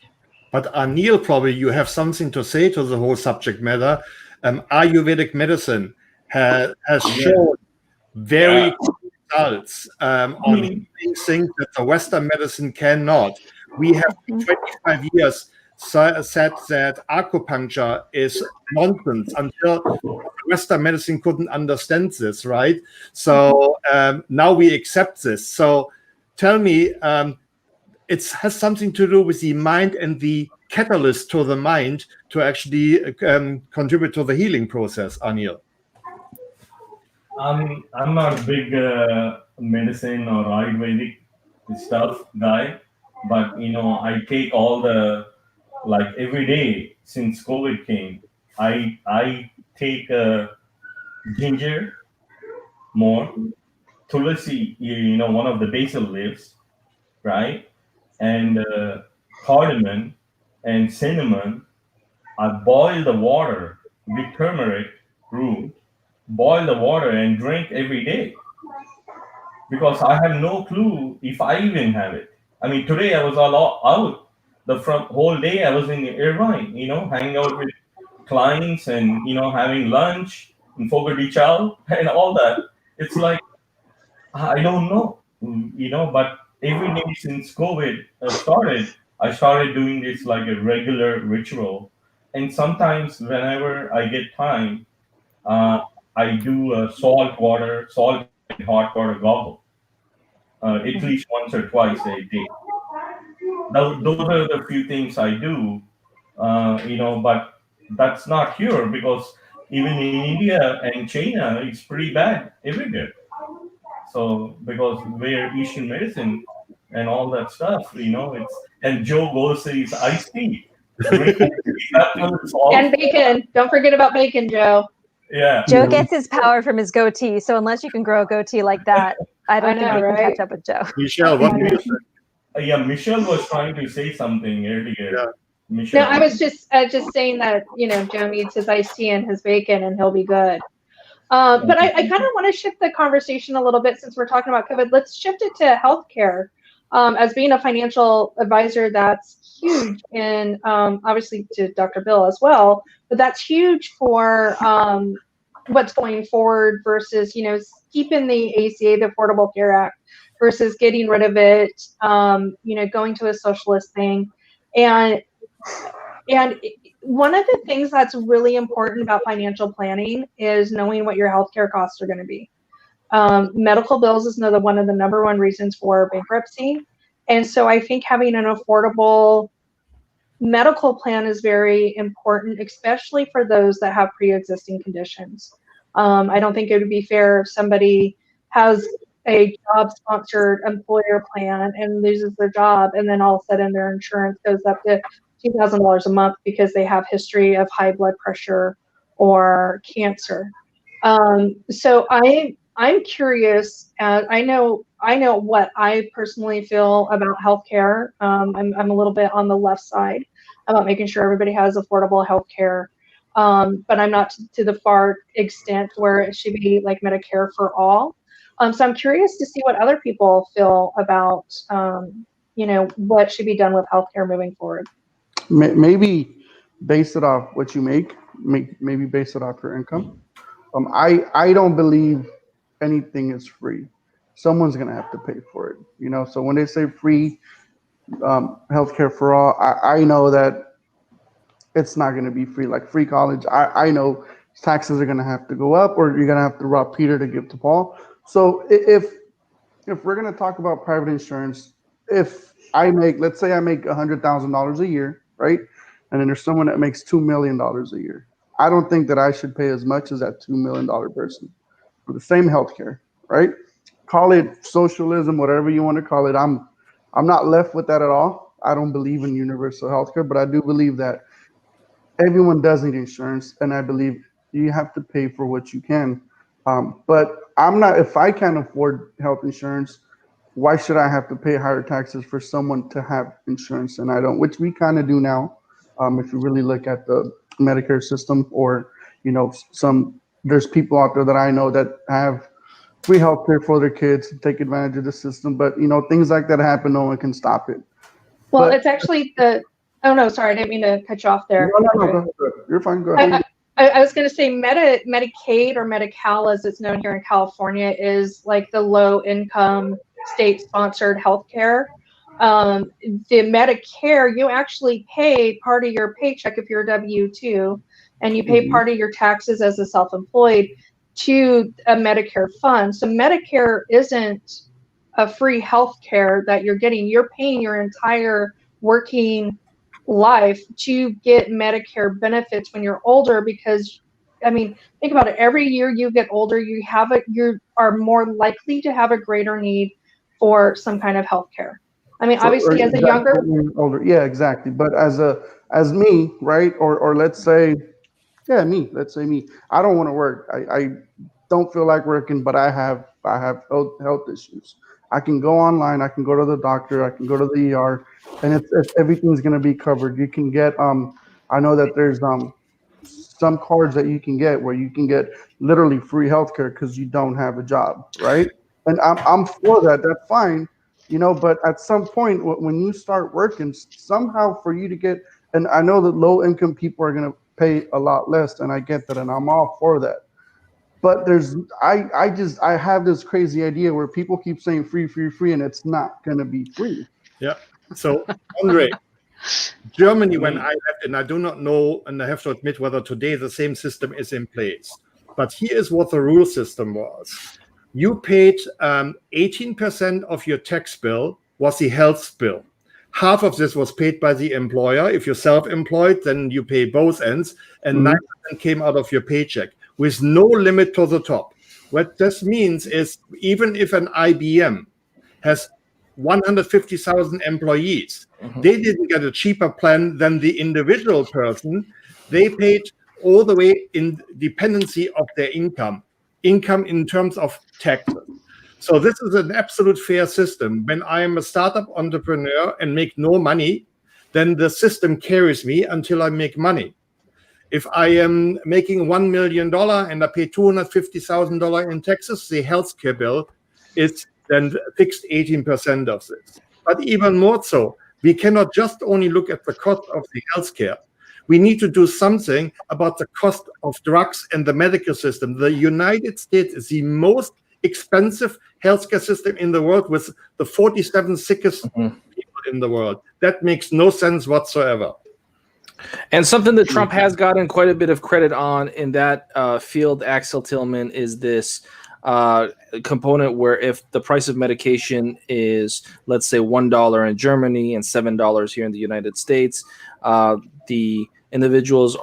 But Anil, probably you have something to say to the whole subject matter. Ayurvedic medicine has shown very good results on healing things that the Western medicine cannot. We have 25 years said that acupuncture is nonsense until Western medicine couldn't understand this, right? So now we accept this. So tell me, it has something to do with the mind and the catalyst to the mind to actually contribute to the healing process, Anil. I'm not a big medicine or Ayurvedic stuff guy, but I take all the, like, every day since COVID came, I take ginger more, tulsi, one of the basil leaves, right, and cardamom and cinnamon. I boil the water with turmeric root, boil the water and drink every day, because I have no clue if I even have it. I mean, today I was all out. The whole day I was in Irvine, hanging out with clients and, having lunch in Fogo de Chao and all that. It's like, I don't know, but every day since COVID started, I started doing this like a regular ritual. And sometimes whenever I get time, I do a salt and hot water gobble, at least once or twice a day. Those are the few things I do, but that's not here, because even in India and China, it's pretty bad everywhere. So because we're Eastern medicine and all that stuff, and Joe goes says iced tea. Drink iced tea, that will solve. And bacon. Don't forget about bacon, Joe. Yeah. Joe gets his power from his goatee, so unless you can grow a goatee like that, I don't I think know, you can right? catch up with Joe. Michelle, what do you think? Yeah, Michelle was trying to say something earlier. Yeah. Michelle. No, I was just saying that, Joe needs his iced tea and his bacon and he'll be good. But I kind of want to shift the conversation a little bit since we're talking about COVID. Let's shift it to healthcare. As being a financial advisor, that's huge, and obviously to Dr. Bill as well, but that's huge for what's going forward versus, keeping the ACA, the Affordable Care Act, versus getting rid of it, going to a socialist thing. And one of the things that's really important about financial planning is knowing what your healthcare costs are going to be. Medical bills is one of the number one reasons for bankruptcy. And so I think having an affordable medical plan is very important, especially for those that have pre-existing conditions. I don't think it would be fair if somebody has a job-sponsored employer plan and loses their job, and then all of a sudden their insurance goes up to $2,000 a month because they have history of high blood pressure or cancer. So I'm curious. I know what I personally feel about healthcare. I'm a little bit on the left side about making sure everybody has affordable healthcare, but I'm not to the far extent where it should be like Medicare for all. So I'm curious to see what other people feel about, what should be done with healthcare moving forward. Maybe base it off what you make. Maybe base it off your income. I don't believe anything is free. Someone's gonna have to pay for it. So when they say free healthcare for all, I know that it's not gonna be free. Like free college, I know taxes are gonna have to go up, or you're gonna have to rob Peter to give to Paul. So if we're gonna talk about private insurance, if let's say I make $100,000 a year, right? And then there's someone that makes $2 million a year. I don't think that I should pay as much as that $2 million person for the same healthcare, right? Call it socialism, whatever you want to call it. I'm not left with that at all. I don't believe in universal healthcare, but I do believe that everyone does need insurance, and I believe you have to pay for what you can. But if I can't afford health insurance, why should I have to pay higher taxes for someone to have insurance and I don't, which we kind of do now. If you really look at the Medicare system, or, there's people out there that I know that have free healthcare for their kids, take advantage of the system, but things like that happen, no one can stop it. Well, it's actually oh no, sorry, I didn't mean to cut you off there. No, you're fine, go ahead. I was going to say Medicaid, or Medi-Cal as it's known here in California, is like the low income state-sponsored healthcare. The Medicare, you actually pay part of your paycheck if you're a W-2, and you pay part of your taxes as a self-employed to a Medicare fund. So Medicare isn't a free healthcare that you're getting. You're paying your entire working life to get Medicare benefits when you're older, because think about it. Every year you get older, you are more likely to have a greater need for some kind of health care. Obviously, as a younger older, yeah, exactly. But as me, right? Or let's say, me. Let's say me. I don't want to work. I don't feel like working, but I have health issues. I can go online. I can go to the doctor. I can go to the ER, and everything's going to be covered. You can get. I know that there's some cards that you can get where you can get literally free healthcare because you don't have a job, right? And I'm for that. That's fine, But at some point, when you start working, somehow for you to get, and I know that low income people are going to pay a lot less, and I get that, and I'm all for that. But I have this crazy idea where people keep saying free, and it's not going to be free. Yeah. So, Andre, Germany, when I left, and I do not know, and I have to admit whether today the same system is in place, but here is what the rule system was. You paid 18% of your tax bill was the health bill. Half of this was paid by the employer. If you're self-employed, then you pay both ends, and 9% came out of your paycheck with no limit to the top. What this means is even if an IBM has 150,000 employees, they didn't get a cheaper plan than the individual person. They paid all the way in dependency of their income in terms of taxes. So this is an absolute fair system. When I am a startup entrepreneur and make no money, then the system carries me until I make money. If I am making $1 million and I pay $250,000 in taxes, the healthcare bill is then fixed 18% of this. But even more so, we cannot just only look at the cost of the healthcare. We need to do something about the cost of drugs and the medical system. The United States is the most expensive healthcare system in the world, with the 47 sickest people in the world. That makes no sense whatsoever. And something that Trump has gotten quite a bit of credit on in that field, Axel Tillman, is this component where if the price of medication is, let's say, $1 in Germany and $7 here in the United States, the individuals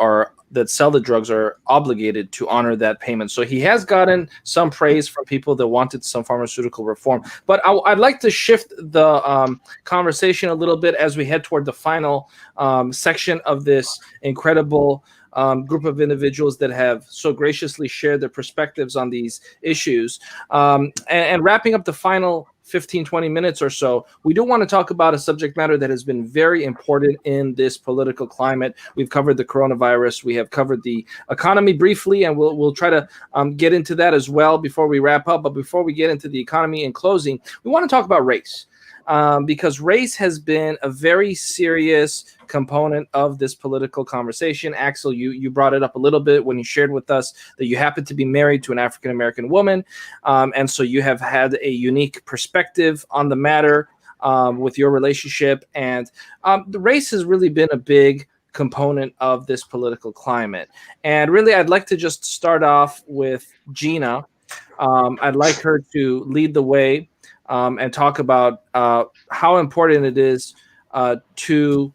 that sell the drugs are obligated to honor that payment. So he has gotten some praise from people that wanted some pharmaceutical reform. But I'd like to shift the conversation a little bit as we head toward the final section of this incredible group of individuals that have so graciously shared their perspectives on these issues. And wrapping up the final 15, 20 minutes or so, we do want to talk about a subject matter that has been very important in this political climate. We've covered the coronavirus. We have covered the economy briefly, and we'll try to get into that as well before we wrap up. But before we get into the economy in closing, we want to talk about race. Because race has been a very serious component of this political conversation. Axel, you brought it up a little bit when you shared with us that you happen to be married to an African-American woman. And so you have had a unique perspective on the matter with your relationship. And the race has really been a big component of this political climate. And really, I'd like to just start off with Gina. I'd like her to lead the way and talk about how important it is to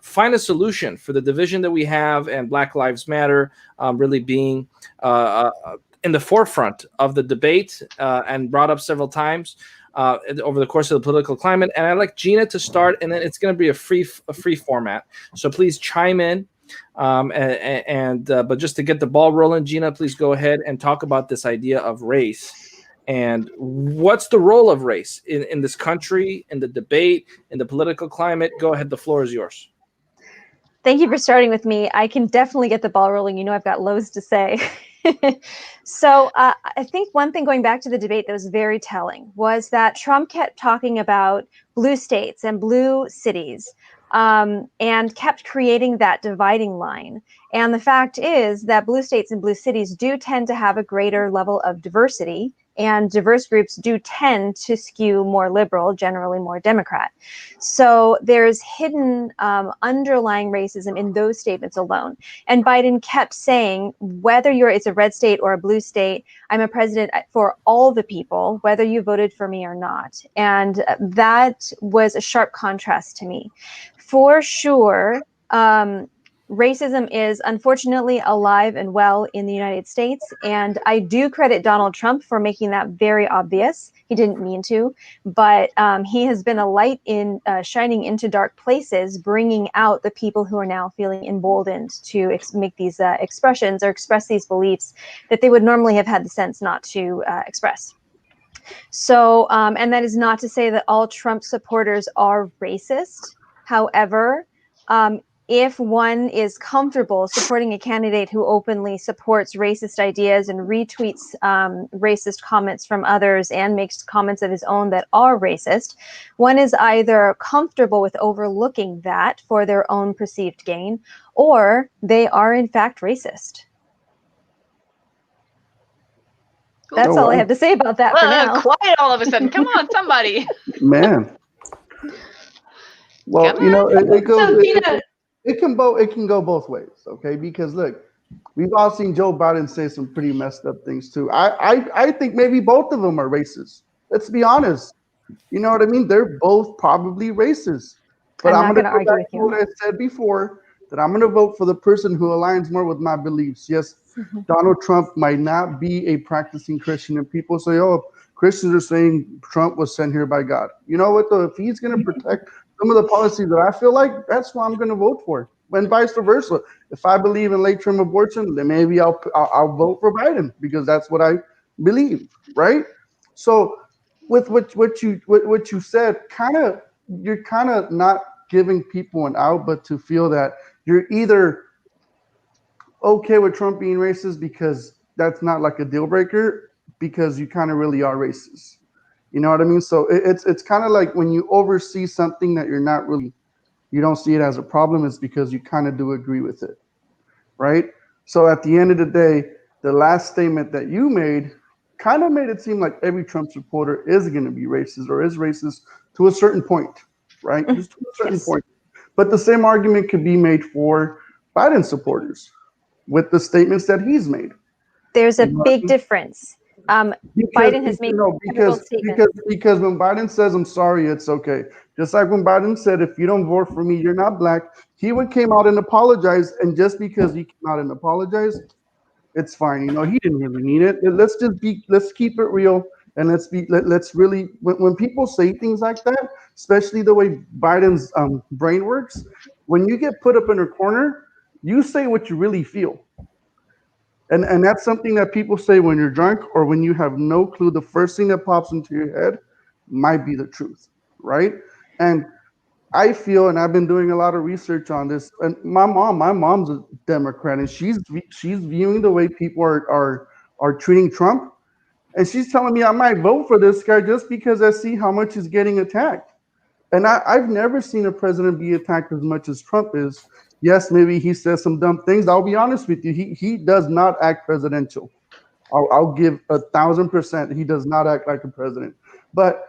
find a solution for the division that we have, and Black Lives Matter really being in the forefront of the debate and brought up several times over the course of the political climate. And I'd like Gina to start, and then it's going to be a free format. So please chime in. But just to get the ball rolling, Gina, please go ahead and talk about this idea of race. And what's the role of race in this country, in the debate, in the political climate? Go ahead. The floor is yours. Thank you for starting with me. I can definitely get the ball rolling. You know, I've got loads to say. So I think one thing going back to the debate that was very telling was that Trump kept talking about blue states and blue cities and kept creating that dividing line. And the fact is that blue states and blue cities do tend to have a greater level of diversity, and diverse groups do tend to skew more liberal, generally more Democrat. So there's hidden underlying racism in those statements alone. And Biden kept saying, whether it's a red state or a blue state, I'm a president for all the people, whether you voted for me or not. And that was a sharp contrast to me. For sure, racism is unfortunately alive and well in the United States, and I do credit Donald Trump for making that very obvious. He didn't mean to, but he has been a light in shining into dark places, bringing out the people who are now feeling emboldened to make these expressions or express these beliefs that they would normally have had the sense not to express. So, and that is not to say that all Trump supporters are racist. However, if one is comfortable supporting a candidate who openly supports racist ideas and retweets racist comments from others and makes comments of his own that are racist, one is either comfortable with overlooking that for their own perceived gain, or they are in fact racist. That's all I have to say about that for now. Quiet all of a sudden. Come on, somebody. Man. Well, you know, it can go both ways, okay? Because look, we've all seen Joe Biden say some pretty messed up things too. I think maybe both of them are racist. Let's be honest. You know what I mean? They're both probably racist. But I'm going to go back to what I said before, that I'm going to vote for the person who aligns more with my beliefs. Yes, Donald Trump might not be a practicing Christian, and people say, "Oh, Christians are saying Trump was sent here by God." You know what? Though, if he's going to protect some of the policies that I feel like, that's what I'm going to vote for. And vice versa. If I believe in late-term abortion, then maybe I'll vote for Biden because that's what I believe, right? So, with what you said, you're kind of not giving people an out, but to feel that you're either okay with Trump being racist because that's not like a deal breaker, because you kind of really are racist. You know what I mean? So it's kind of like when you oversee something that you don't see it as a problem, it's because you kind of do agree with it, right? So at the end of the day, the last statement that you made kind of made it seem like every Trump supporter is going to be racist or is racist to a certain point, right? Just to a certain point. But the same argument could be made for Biden supporters with the statements that he's made. There's a big difference. Biden has made because when Biden says I'm sorry, it's okay. Just like when Biden said, if you don't vote for me, you're not black. He came out and apologized, and just because he came out and apologized, it's fine. You know, he didn't really mean it. Let's keep it real, and let's really when people say things like that, especially the way Biden's brain works, when you get put up in a corner, you say what you really feel. And that's something that people say when you're drunk or when you have no clue. The first thing that pops into your head might be the truth, right? And I feel, and I've been doing a lot of research on this, and my mom's a Democrat, and she's viewing the way people are treating Trump, and she's telling me I might vote for this guy just because I see how much he's getting attacked. And I've never seen a president be attacked as much as Trump is. Yes, maybe he says some dumb things. I'll be honest with you. He does not act presidential. I'll give 1,000%. He does not act like a president. But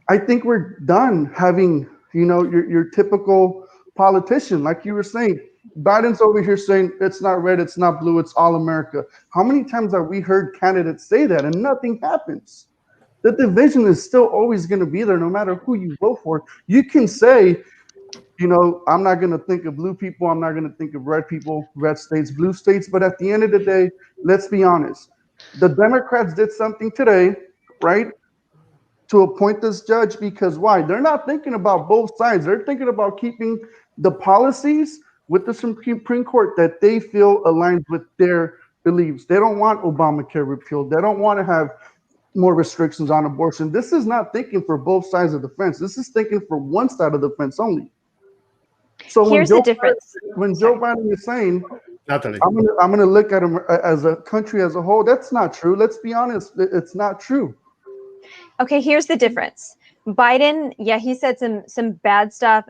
I think we're done having, your typical politician, like you were saying. Biden's over here saying it's not red, it's not blue, it's all America. How many times have we heard candidates say that and nothing happens? The division is still always going to be there no matter who you vote for. You can say, I'm not going to think of blue people. I'm not going to think of red people, red states, blue states. But at the end of the day, let's be honest. The Democrats did something today, right, to appoint this judge because why? They're not thinking about both sides. They're thinking about keeping the policies with the Supreme Court that they feel aligns with their beliefs. They don't want Obamacare repealed. They don't want to have more restrictions on abortion. This is not thinking for both sides of the fence. This is thinking for one side of the fence only. So here's the difference. When Joe Biden is saying, Natalie, I'm going to look at him as a country as a whole, that's not true. Let's be honest. It's not true. Okay, here's the difference. Biden, he said some bad stuff.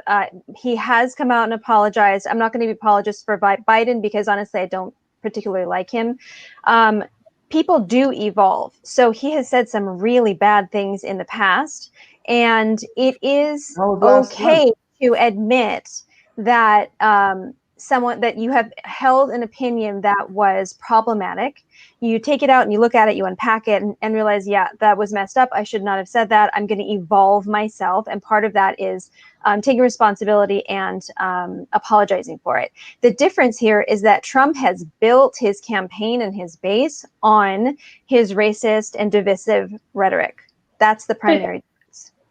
He has come out and apologized. I'm not going to be apologist for Biden because honestly, I don't particularly like him. People do evolve. So he has said some really bad things in the past, and it is okay to admit that that you have held an opinion that was problematic. You take it out and you look at it, you unpack it and realize, yeah, that was messed up. I should not have said that. I'm going to evolve myself. And part of that is taking responsibility and apologizing for it. The difference here is that Trump has built his campaign and his base on his racist and divisive rhetoric. That's the primary difference.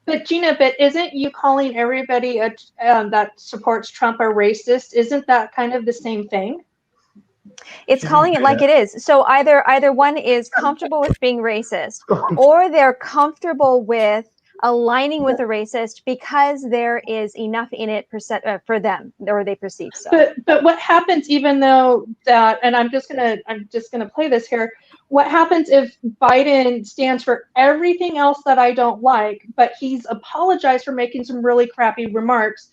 But Gina, isn't you calling everybody that supports Trump a racist? Isn't that kind of the same thing? It's calling it like it is. So either one is comfortable with being racist, or they're comfortable with aligning with a racist because there is enough in it for them, or they perceive so. But what happens even though that, and I'm just gonna play this here. What happens if Biden stands for everything else that I don't like, but he's apologized for making some really crappy remarks,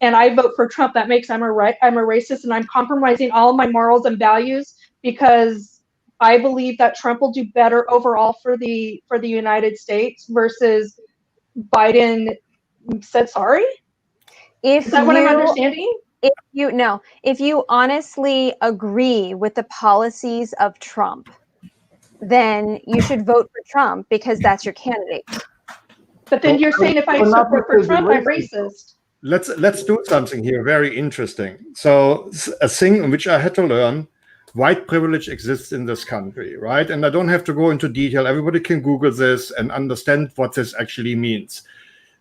and I vote for Trump? That makes I'm a racist, and I'm compromising all of my morals and values because I believe that Trump will do better overall for the United States versus Biden said sorry. Is that what I'm understanding? If you honestly agree with the policies of Trump, then you should vote for Trump because that's your candidate. But then you're saying if I support for Trump, I'm racist. Let's do something here very interesting. So a thing which I had to learn white privilege exists in this country, right? And I don't have to go into detail. Everybody can Google this and understand what this actually means.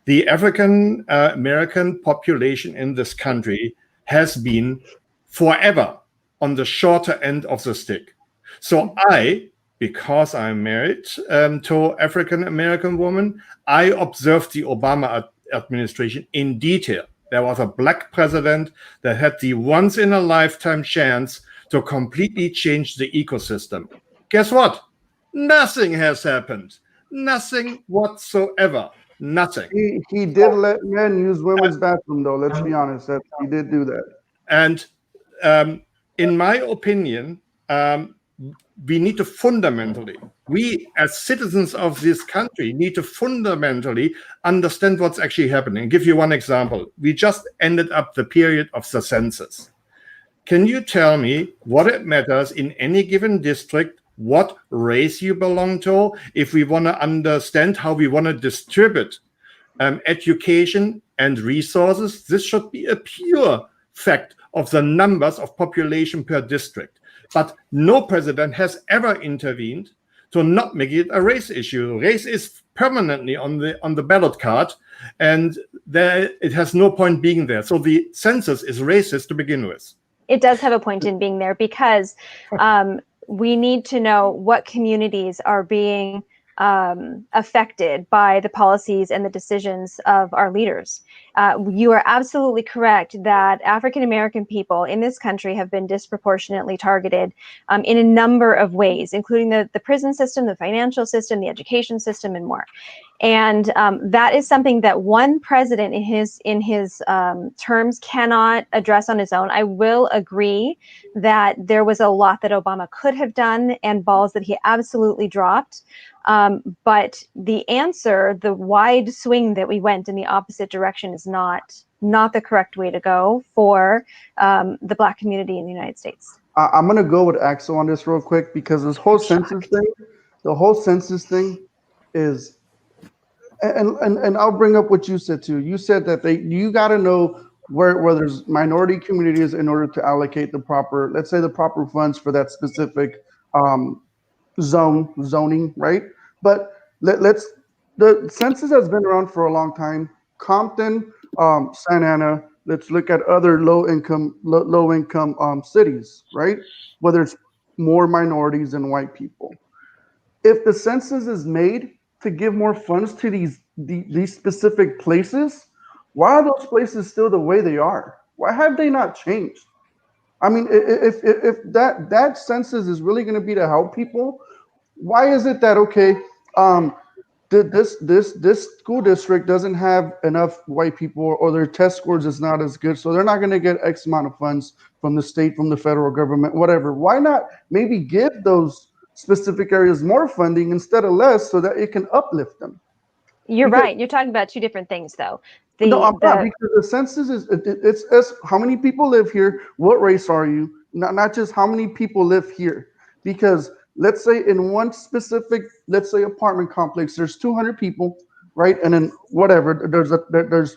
The African American population in this country has been forever on the shorter end of the stick. So because I'm married to African American woman, I observed the Obama administration in detail. There was a black president that had the once in a lifetime chance to completely change the ecosystem. Guess what? Nothing has happened. Nothing whatsoever. Nothing. He did let men use women's bathroom, though. Let's be honest, that he did do that. And in my opinion, we need to fundamentally, we as citizens of this country need to fundamentally understand what's actually happening. I'll give you one example. We just ended up the period of the census. Can you tell me what it matters in any given district, what race you belong to, if we want to understand how we want to distribute education and resources? This should be a pure fact of the numbers of population per district. But no president has ever intervened to not make it a race issue. Race is permanently on the ballot card, and it has no point being there. So the census is racist to begin with. It does have a point in being there because we need to know what communities are being affected by the policies and the decisions of our leaders. You are absolutely correct that African American people in this country have been disproportionately targeted in a number of ways, including the prison system, the financial system, the education system, and more. And that is something that one president in his terms cannot address on his own. I will agree that there was a lot that Obama could have done and balls that he absolutely dropped. But the answer, the wide swing that we went in the opposite direction, is not the correct way to go for the Black community in the United States. I'm going to go with Axel on this real quick because this whole census thing is, and I'll bring up what you said too. You said that you got to know where there's minority communities in order to allocate the proper, let's say the proper funds for that specific zoning, right? But the census has been around for a long time. Compton, Santa Ana, let's look at other low income cities, right? Where there's more minorities than white people. If the census is made to give more funds to these specific places, why are those places still the way they are? Why have they not changed? I mean, if that census is really going to be to help people, why is it that this school district doesn't have enough white people, or their test scores is not as good, so they're not going to get X amount of funds from the state, from the federal government, whatever? Why not maybe give those specific areas more funding instead of less, so that it can uplift them? You're right. You're talking about two different things, though. No, I'm not, because the census is it's how many people live here, what race are you, not just how many people live here. Because let's say in one specific, let's say apartment complex, there's 200 people, right? And then whatever, there's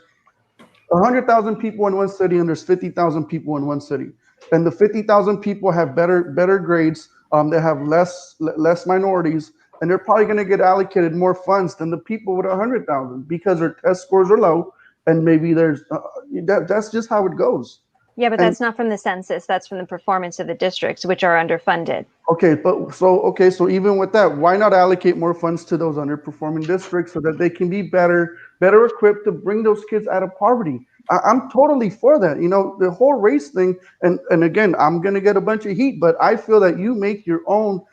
100,000 people in one city, and there's 50,000 people in one city, and the 50,000 people have better grades. They have less minorities, and they're probably going to get allocated more funds than the people with 100,000 because their test scores are low, and maybe there's that's just how it goes. Yeah, but that's not from the census. That's from the performance of the districts, which are underfunded. Okay, so even with that, why not allocate more funds to those underperforming districts so that they can be better equipped to bring those kids out of poverty? I'm totally for that. You know, the whole race thing, and again, I'm gonna get a bunch of heat, but I feel that you make your own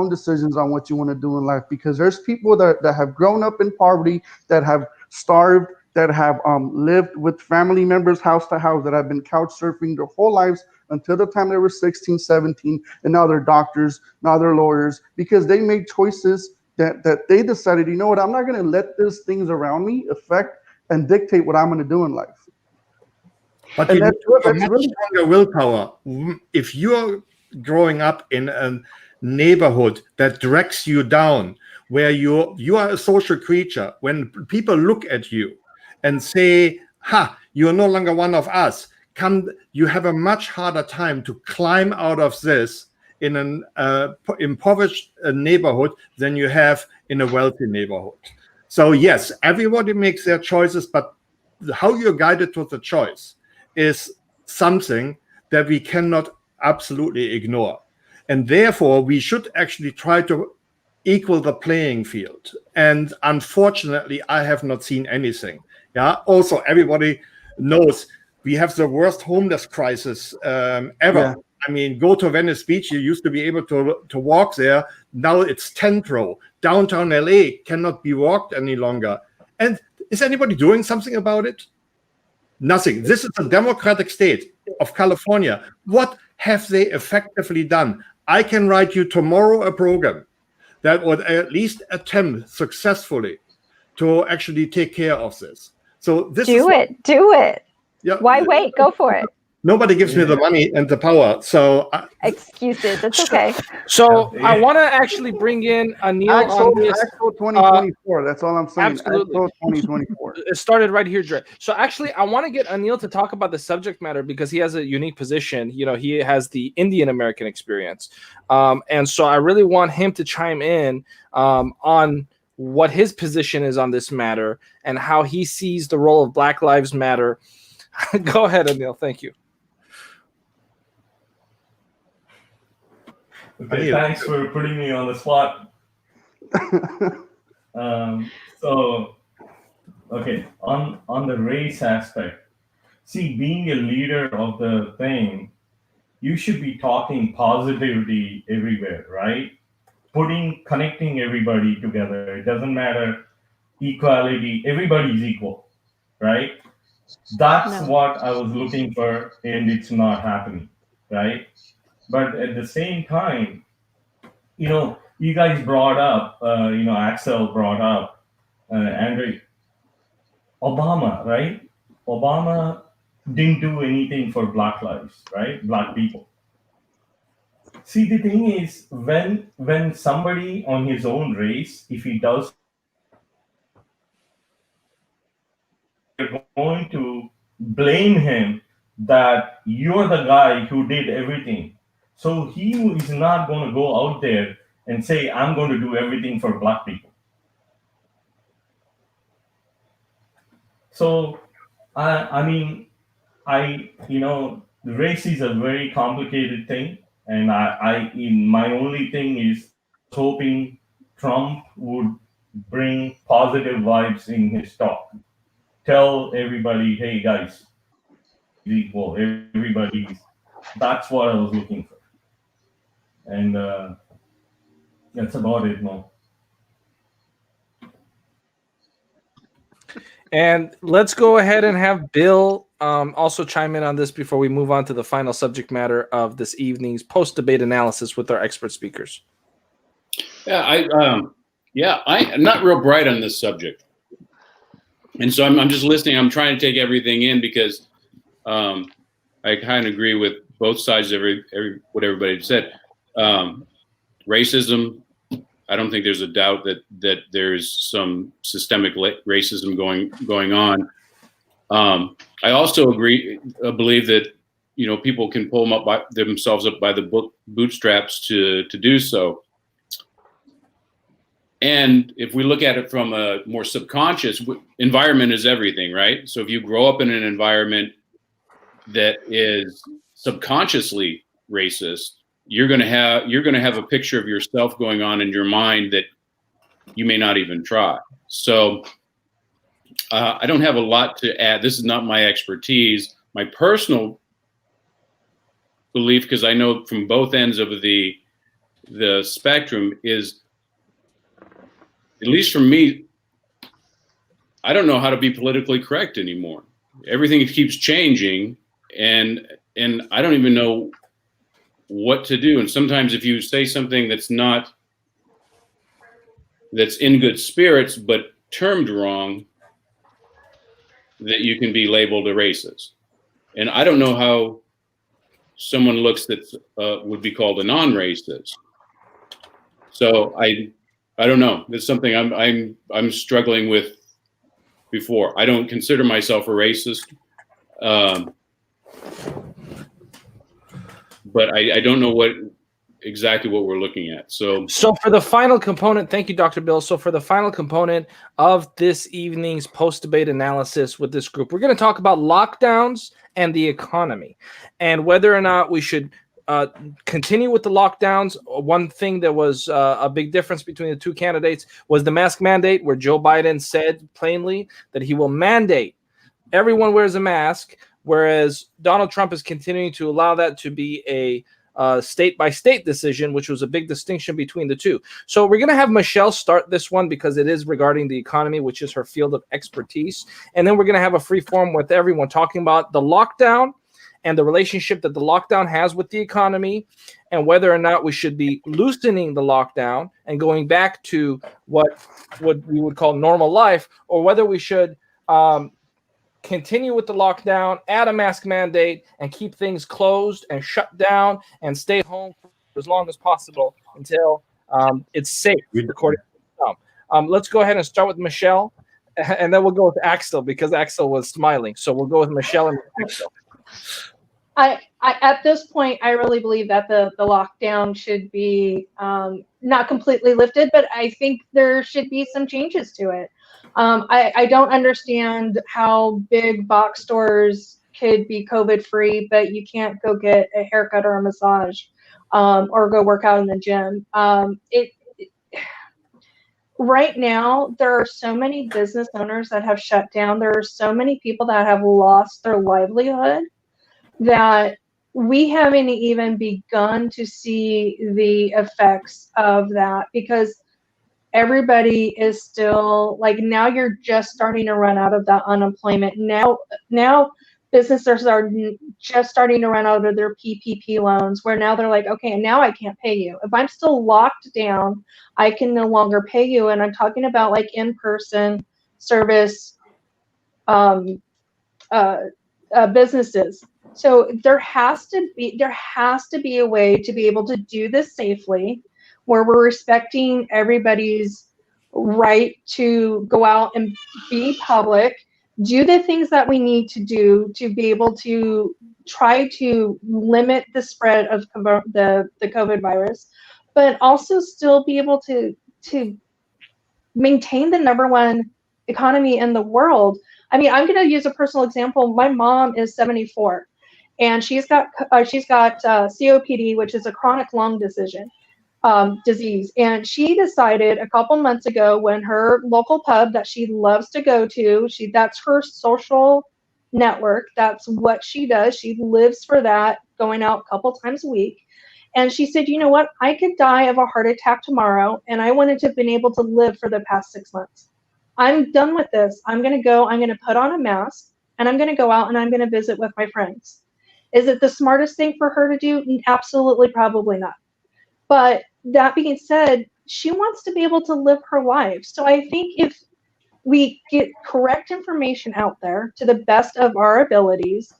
decisions on what you want to do in life, because there's people that have grown up in poverty, that have starved, that have lived with family members house to house, that have been couch surfing their whole lives until the time they were 16, 17, and now they're doctors, now they're lawyers, because they made choices that they decided, you know what, I'm not going to let these things around me affect and dictate what I'm going to do in life. But you need a much stronger willpower. If you're growing up in a neighborhood that drags you down, where you are a social creature, when people look at you and say, you're no longer one of us, you have a much harder time to climb out of this in an impoverished neighborhood than you have in a wealthy neighborhood. So yes, everybody makes their choices, but how you're guided to the choice is something that we cannot absolutely ignore. And therefore, we should actually try to equal the playing field. And unfortunately, I have not seen anything. Yeah. Also, everybody knows we have the worst homeless crisis ever. Yeah. I mean, go to Venice Beach. You used to be able to walk there. Now it's tent row. Downtown LA cannot be walked any longer. And is anybody doing something about it? Nothing. This is a democratic state of California. What have they effectively done? I can write you tomorrow a program that would at least attempt successfully to actually take care of this. So this do it. Yeah. Why wait? Go for it. Nobody gives me the money and the power, so excuses. It's okay. So I want to actually bring in Anil on this. Expo 2024. That's all I'm saying. Absolutely. Expo 2024. It started right here, Dre. So actually, I want to get Anil to talk about the subject matter because he has a unique position. You know, he has the Indian American experience, and so I really want him to chime in on what his position is on this matter and how he sees the role of Black Lives Matter. Go ahead, Anil. Thank you. Okay, thanks for putting me on the spot. Okay, on the race aspect, see, being a leader of the thing, you should be talking positivity everywhere, right? Connecting everybody together. It doesn't matter, equality, everybody's equal, right? That's what I was looking for, and it's not happening, right? But at the same time, you know, you guys brought up, Axel brought up, Andre, Obama, right? Obama didn't do anything for Black lives, right? Black people. See, the thing is, when somebody on his own race, if he does, you're going to blame him that you're the guy who did everything. So he is not going to go out there and say, I'm going to do everything for Black people. So, the race is a very complicated thing. And my only thing is hoping Trump would bring positive vibes in his talk. Tell everybody, hey guys, equal, everybody's. That's what I was looking for. And that's about it, no. And let's go ahead and have Bill also chime in on this before we move on to the final subject matter of this evening's post-debate analysis with our expert speakers. Yeah, I'm not real bright on this subject, and so I'm just listening. I'm trying to take everything in because I kind of agree with both sides of what everybody said. Racism, I don't think there's a doubt that there's some systemic racism going on. I also believe that people can pull themselves up by the bootstraps to do so. And if we look at it from a more subconscious, environment is everything, right? So if you grow up in an environment that is subconsciously racist, you're going to have a picture of yourself going on in your mind that you may not even try. So I don't have a lot to add. This is not my expertise. My personal belief, because I know from both ends of the spectrum, is, at least for me, I don't know how to be politically correct anymore. Everything keeps changing, and I don't even know what to do. And sometimes if you say something that's in good spirits but termed wrong, that you can be labeled a racist. And I don't know how someone looks that would be called a non-racist. So I don't know. That's something I'm struggling with before. I don't consider myself a racist. but I don't know exactly what we're looking at. So for the final component, thank you, Dr. Bill. So for the final component of this evening's post-debate analysis with this group, we're going to talk about lockdowns and the economy and whether or not we should continue with the lockdowns. One thing that was a big difference between the two candidates was the mask mandate, where Joe Biden said plainly that he will mandate everyone wears a mask, whereas Donald Trump is continuing to allow that to be a state-by-state decision, which was a big distinction between the two. So we're going to have Michelle start this one because it is regarding the economy, which is her field of expertise. And then we're going to have a free form with everyone talking about the lockdown and the relationship that the lockdown has with the economy, and whether or not we should be loosening the lockdown and going back to what we would call normal life, or whether we should continue with the lockdown, add a mask mandate, and keep things closed and shut down and stay home for as long as possible until it's safe, according to some. Let's go ahead and start with Michelle, and then we'll go with Axel because Axel was smiling. So we'll go with Michelle and Axel. I at this point, I really believe that the lockdown should be not completely lifted, but I think there should be some changes to it. I don't understand how big box stores could be COVID free, but you can't go get a haircut or a massage or go work out in the gym. Right now, there are so many business owners that have shut down. There are so many people that have lost their livelihood that we haven't even begun to see the effects of that, because everybody is still like, now you're just starting to run out of that unemployment. Now businesses are just starting to run out of their PPP loans, where now they're like, okay, now I can't pay you. If I'm still locked down, I can no longer pay you. And I'm talking about like in-person service businesses. So there has to be a way to be able to do this safely, where we're respecting everybody's right to go out and be public, do the things that we need to do to be able to try to limit the spread of the COVID virus, but also still be able to maintain the number 1 economy in the world. I mean, I'm going to use a personal example. My mom is 74, and she's got COPD, which is a chronic lung disease. And she decided a couple months ago, when her local pub that she loves to go to, that's her social network. That's what she does. She lives for that, going out a couple times a week. And she said, you know what? I could die of a heart attack tomorrow, and I wanted to have been able to live for the past 6 months. I'm done with this. I'm going to put on a mask, and I'm going to go out and I'm going to visit with my friends. Is it the smartest thing for her to do? Absolutely, probably not. But that being said, she wants to be able to live her life. So I think if we get correct information out there to the best of our abilities,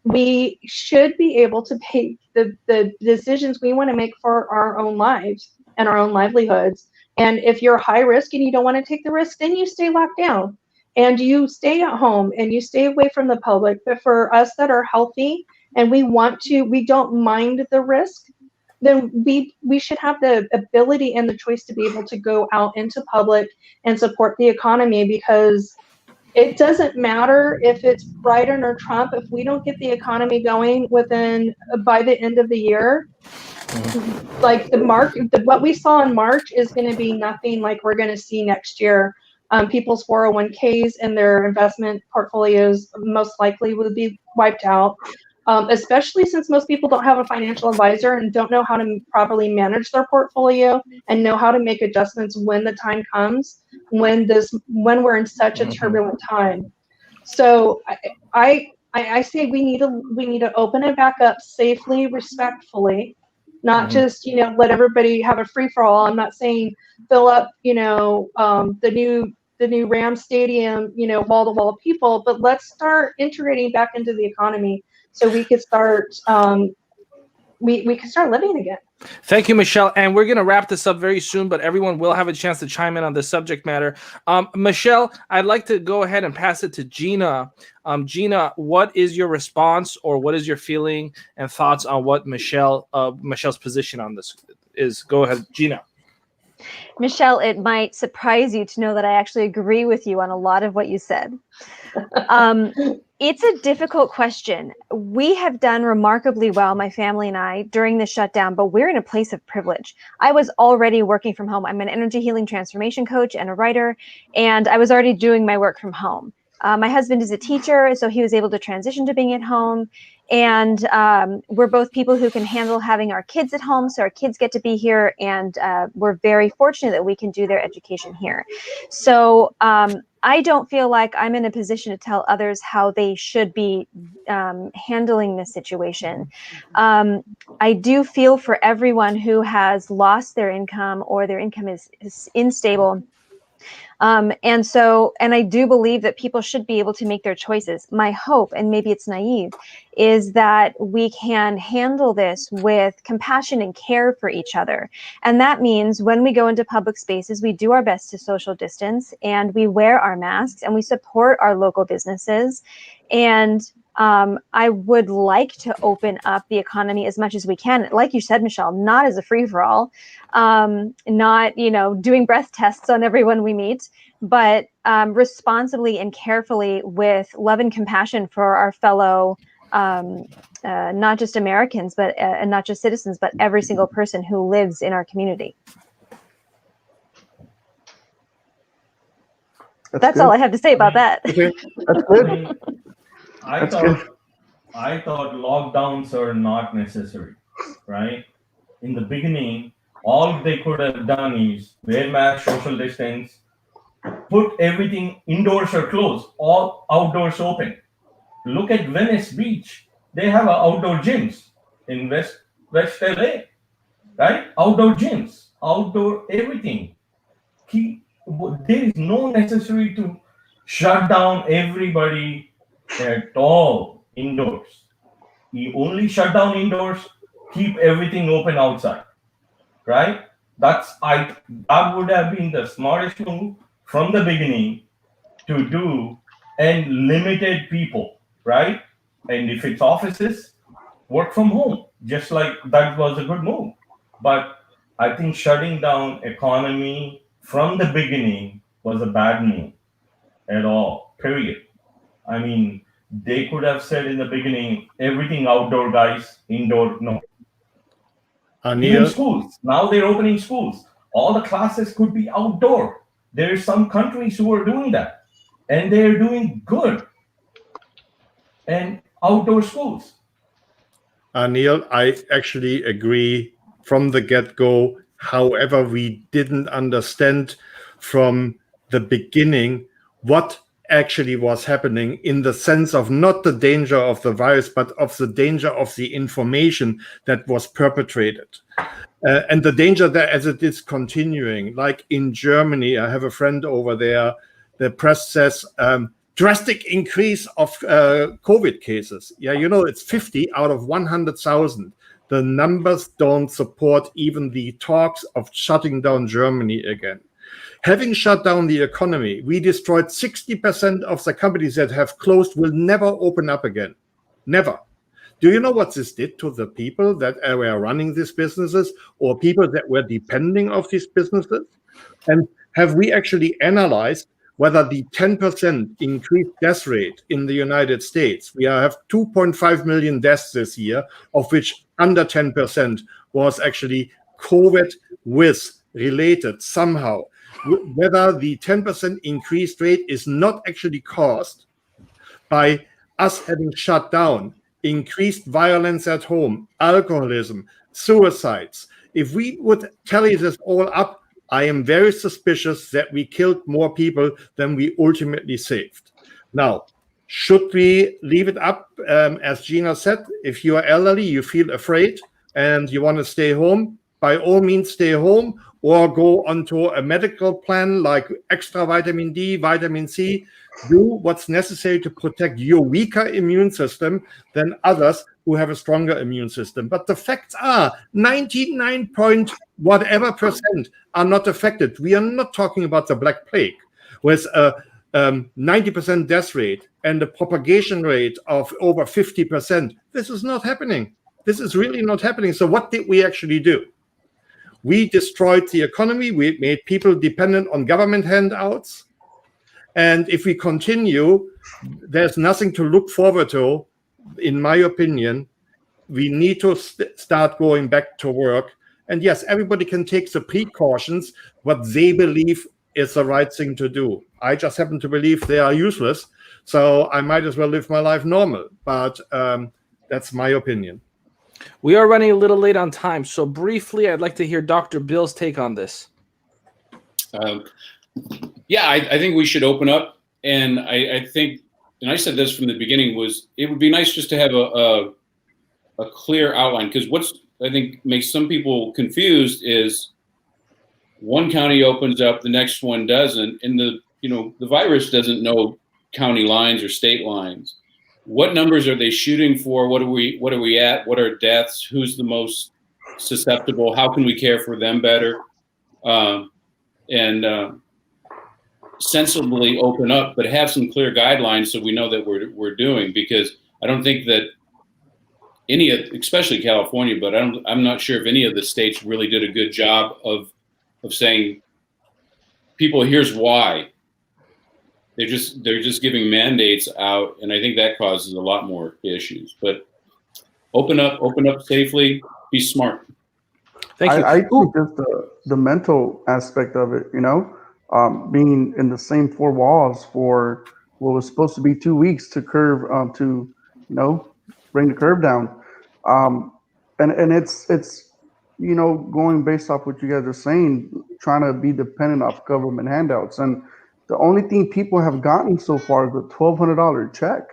we should be able to make the decisions we want to make for our own lives and our own livelihoods. And if you're high risk and you don't want to take the risk, then you stay locked down and you stay at home and you stay away from the public. But for us that are healthy and we don't mind the risk, then we should have the ability and the choice to be able to go out into public and support the economy, because it doesn't matter if it's Biden or Trump. If we don't get the economy going by the end of the year, like what we saw in March is going to be nothing like we're going to see next year. People's 401ks and their investment portfolios most likely will be wiped out. Especially since most people don't have a financial advisor and don't know how to properly manage their portfolio and know how to make adjustments when the time comes, when we're in such a turbulent time. So I say we need to open it back up safely, respectfully, not just let everybody have a free for all. I'm not saying fill up the new Ram Stadium wall to wall people, but let's start integrating back into the economy. So we could start we can start living again. Thank you, Michelle. And we're going to wrap this up very soon, but everyone will have a chance to chime in on this subject matter. Michelle, I'd like to go ahead and pass it to Gina. Gina, what is your response, or what is your feeling and thoughts on what Michelle's position on this is? Go ahead, Gina. Michelle, it might surprise you to know that I actually agree with you on a lot of what you said. It's a difficult question. We have done remarkably well, my family and I, during the shutdown, but we're in a place of privilege. I was already working from home. I'm an energy healing transformation coach and a writer, and I was already doing my work from home. My husband is a teacher, so he was able to transition to being at home. And we're both people who can handle having our kids at home, so our kids get to be here, and we're very fortunate that we can do their education here. So I don't feel like I'm in a position to tell others how they should be handling this situation. I do feel for everyone who has lost their income, or their income is unstable. And I do believe that people should be able to make their choices. My hope, and maybe it's naive, is that we can handle this with compassion and care for each other. And that means when we go into public spaces, we do our best to social distance, and we wear our masks, and we support our local businesses. And I would like to open up the economy as much as we can. Like you said, Michelle, not as a free-for-all, not, doing breath tests on everyone we meet, but responsibly and carefully with love and compassion for our fellow, not just Americans, but and not just citizens, but every single person who lives in our community. That's all I have to say about that. Okay. That's good. I thought lockdowns are not necessary, right? In the beginning, all they could have done is wear mask, social distance, put everything indoors or closed, all outdoors open. Look at Venice Beach. They have outdoor gyms in West LA, right? Outdoor gyms, outdoor everything. There is no necessary to shut down everybody at all indoors. You only shut down indoors, keep everything open outside, right? That would have been the smartest move from the beginning to do, and limited people, right? And if it's offices, work from home, just like that was a good move. But I think shutting down economy from the beginning was a bad move at all, period. I mean, they could have said in the beginning, everything outdoor, guys, indoor, no. Even schools, now they're opening schools. All the classes could be outdoor. There are some countries who are doing that, and they're doing good. And outdoor schools. Anil, I actually agree from the get-go. However, we didn't understand from the beginning what actually was happening, in the sense of not the danger of the virus, but of the danger of the information that was perpetrated. And the danger that, as it is continuing, like in Germany, I have a friend over there, the press says, drastic increase of COVID cases. Yeah, it's 50 out of 100,000. The numbers don't support even the talks of shutting down Germany again. Having shut down the economy, we destroyed 60% of the companies that have closed will never open up again. Never. Do you know what this did to the people that were running these businesses, or people that were depending on these businesses? And have we actually analyzed whether the 10% increased death rate in the United States, we have 2.5 million deaths this year, of which under 10% was actually COVID with related somehow, whether the 10% increased rate is not actually caused by us having shut down, increased violence at home, alcoholism, suicides. If we would tally this all up, I am very suspicious that we killed more people than we ultimately saved. Now, should we leave it up? As Gina said, if you are elderly, you feel afraid and you want to stay home, by all means stay home, or go onto a medical plan like extra vitamin D, vitamin C. Do what's necessary to protect your weaker immune system than others who have a stronger immune system. But the facts are 99 point whatever percent are not affected. We are not talking about the Black Plague with a 90% death rate and a propagation rate of over 50%. This is not happening. This is really not happening. So what did we actually do? We destroyed the economy. We made people dependent on government handouts. And if we continue, there's nothing to look forward to, in my opinion. We need to start going back to work. And yes, everybody can take the precautions, what they believe is the right thing to do. I just happen to believe they are useless. So I might as well live my life normal. But that's my opinion. We are running a little late on time. So briefly, I'd like to hear Dr. Bill's take on this. Yeah, I think we should open up. And I think, and I said this from the beginning, was it would be nice just to have a clear outline. Because what's, I think, makes some people confused is one county opens up, the next one doesn't. And the virus doesn't know county lines or state lines. What numbers are they shooting for? What are we at? What are deaths? Who's the most susceptible? How can we care for them better? And sensibly open up, but have some clear guidelines so we know that we're doing. Because I don't think that especially California, but I'm not sure if any of the states really did a good job of saying, people, here's why. They're just giving mandates out, and I think that causes a lot more issues. But open up safely, be smart. Thank you. I think just the mental aspect of it, being in the same four walls for what was supposed to be 2 weeks to curve bring the curve down, and it's going based off what you guys are saying, trying to be dependent off government handouts. And the only thing people have gotten so far is a $1,200 check.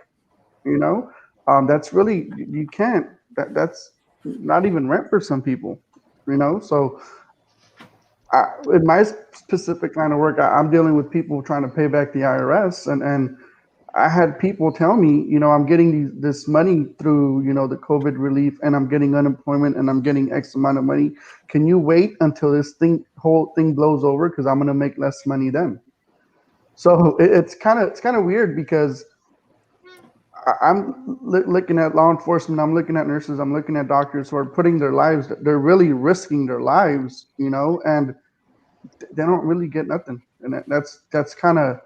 That's really, you can't, that's not even rent for some people, So in my specific line of work, I'm dealing with people trying to pay back the IRS. And I had people tell me, I'm getting this money through, the COVID relief, and I'm getting unemployment, and I'm getting X amount of money. Can you wait until this whole thing blows over? Because I'm going to make less money then. So it's kind of weird, because I'm looking at law enforcement, I'm looking at nurses, I'm looking at doctors who are putting their lives, they're really risking their lives, and they don't really get nothing. And that's kind of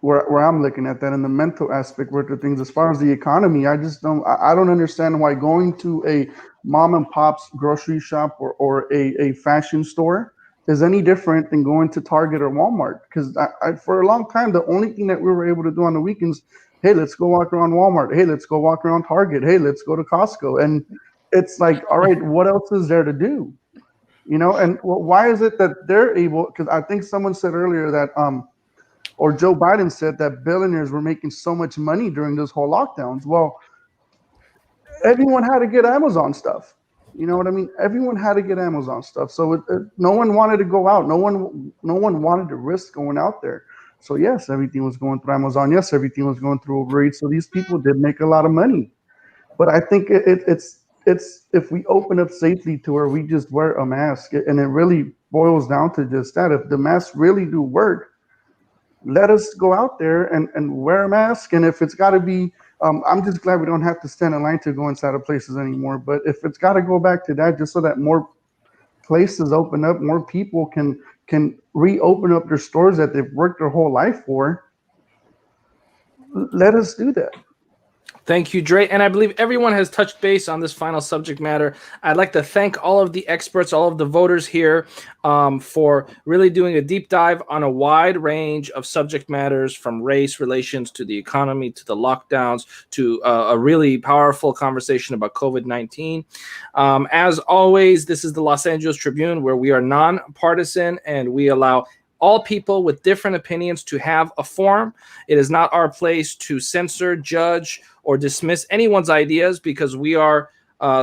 where I'm looking at that in the mental aspect with the things. As far as the economy, I don't understand why going to a mom and pop's grocery shop or a fashion store is any different than going to Target or Walmart. Because for a long time, the only thing that we were able to do on the weekends, hey, let's go walk around Walmart. Hey, let's go walk around Target. Hey, let's go to Costco. And it's like, all right, what else is there to do? And why is it that they're able? Because I think someone said earlier that, or Joe Biden said that billionaires were making so much money during this whole lockdowns. Well, everyone had to get Amazon stuff. You know what I mean? Everyone had to get Amazon stuff. So no one wanted to go out. No one wanted to risk going out there. So yes, everything was going through Amazon. Yes, everything was going through Uber Eats. So these people did make a lot of money. But I think it's if we open up safely to where we just wear a mask, and it really boils down to just that. If the masks really do work, let us go out there and wear a mask. And if it's got to be, I'm just glad we don't have to stand in line to go inside of places anymore. But if it's got to go back to that, just so that more places open up, more people can reopen up their stores that they've worked their whole life for, let us do that. Thank you, Dre. And I believe everyone has touched base on this final subject matter. I'd like to thank all of the experts, all of the voters here for really doing a deep dive on a wide range of subject matters, from race relations to the economy to the lockdowns to a really powerful conversation about COVID-19. As always, this is the Los Angeles Tribune, where we are nonpartisan and we allow all people with different opinions to have a forum. It is not our place to censor, judge, or dismiss anyone's ideas, because we are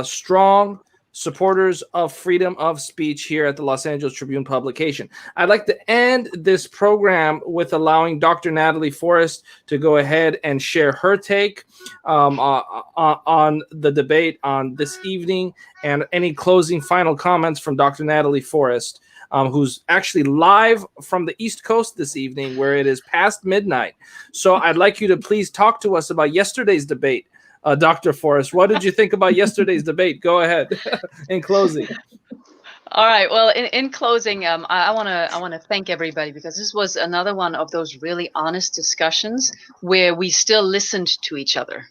strong, supporters of freedom of speech here at the Los Angeles Tribune publication. I'd like to end this program with allowing Dr. Natalie Forrest to go ahead and share her take on the debate on this evening, and any closing final comments from Dr. Natalie Forrest, who's actually live from the East Coast this evening, where it is past midnight. So I'd like you to please talk to us about yesterday's debate. Dr. Forrest, what did you think about yesterday's debate? Go ahead in closing. All right. Well, in closing, I want to thank everybody, because this was another one of those really honest discussions where we still listened to each other,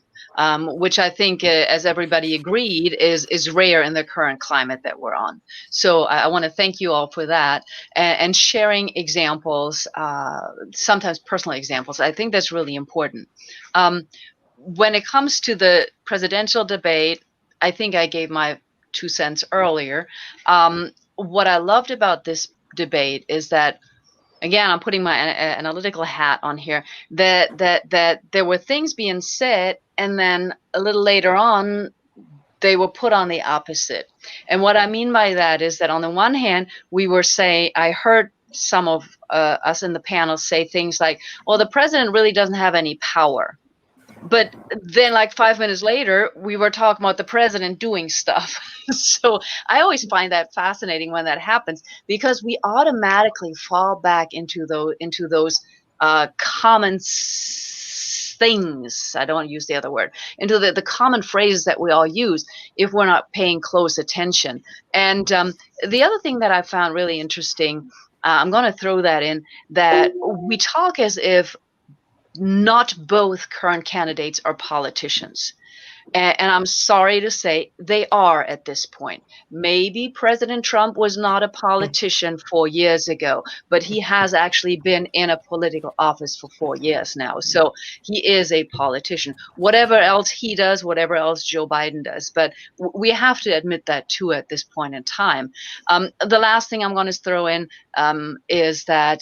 which I think, as everybody agreed, is rare in the current climate that we're on. So I want to thank you all for that, and sharing examples, sometimes personal examples. I think that's really important. When it comes to the presidential debate, I think I gave my 2 cents earlier. What I loved about this debate is that, again, I'm putting my analytical hat on here, that there were things being said, and then a little later on, they were put on the opposite. And what I mean by that is that on the one hand, we were saying, I heard some of us in the panel say things like, well, the president really doesn't have any power. But then, like 5 minutes later, we were talking about the president doing stuff. So I always find that fascinating when that happens, because we automatically fall back into those common things. I don't want to use the other word. Into the common phrases that we all use if we're not paying close attention. And the other thing that I found really interesting, I'm going to throw that in, that we talk as if not both current candidates are politicians. And I'm sorry to say they are at this point. Maybe President Trump was not a politician 4 years ago, but he has actually been in a political office for 4 years now. So he is a politician. Whatever else he does, whatever else Joe Biden does. But we have to admit that too at this point in time. The last thing I'm going to throw in is that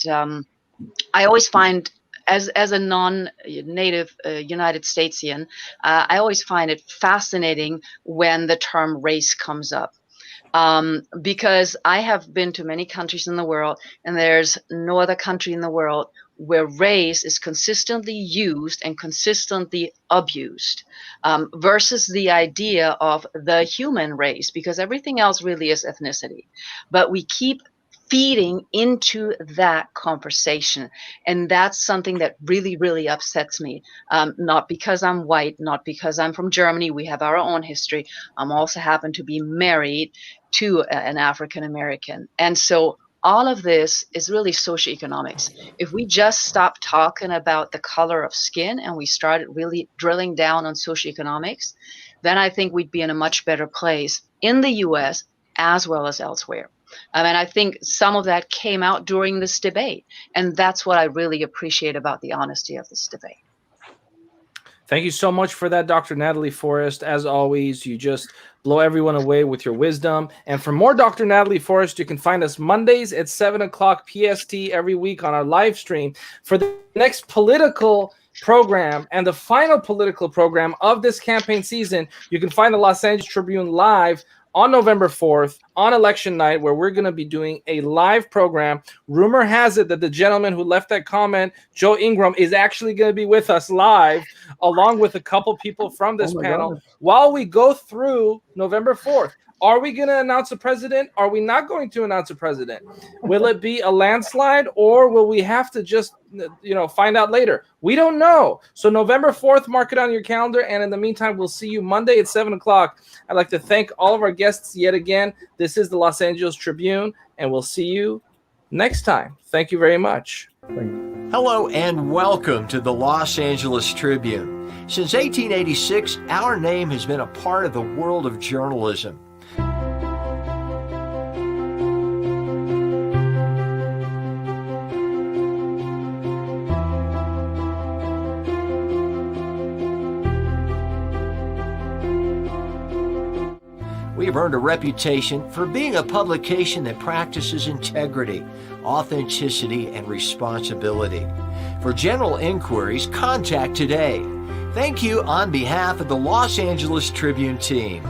I always find, as a non-native United Statesian, I always find it fascinating when the term race comes up, because I have been to many countries in the world, and there's no other country in the world where race is consistently used and consistently abused, versus the idea of the human race, because everything else really is ethnicity. But we keep feeding into that conversation, and that's something that really, really upsets me. Not because I'm white, not because I'm from Germany. We have our own history. I'm also happen to be married to an African American, and so all of this is really socioeconomics. If we just stop talking about the color of skin and we started really drilling down on socioeconomics, then I think we'd be in a much better place in the U.S. as well as elsewhere. And I think some of that came out during this debate. And that's what I really appreciate about the honesty of this debate. Thank you so much for that, Dr. Natalie Forrest. As always, you just blow everyone away with your wisdom. And for more Dr. Natalie Forrest, you can find us Mondays at 7 o'clock PST every week on our live stream. For the next political program and the final political program of this campaign season, you can find the Los Angeles Tribune live on November 4th, on election night, where we're going to be doing a live program. Rumor has it that the gentleman who left that comment, Joe Ingram, is actually going to be with us live, along with a couple people from this panel, while we go through November 4th. Are we going to announce a president? Are we not going to announce a president? Will it be a landslide, or will we have to just, find out later? We don't know. So November 4th, mark it on your calendar. And in the meantime, we'll see you Monday at 7 o'clock. I'd like to thank all of our guests yet again. This is the Los Angeles Tribune, and we'll see you next time. Thank you very much. Hello and welcome to the Los Angeles Tribune. Since 1886, our name has been a part of the world of journalism. We have earned a reputation for being a publication that practices integrity, authenticity, and responsibility. For general inquiries, contact today. Thank you on behalf of the Los Angeles Tribune team.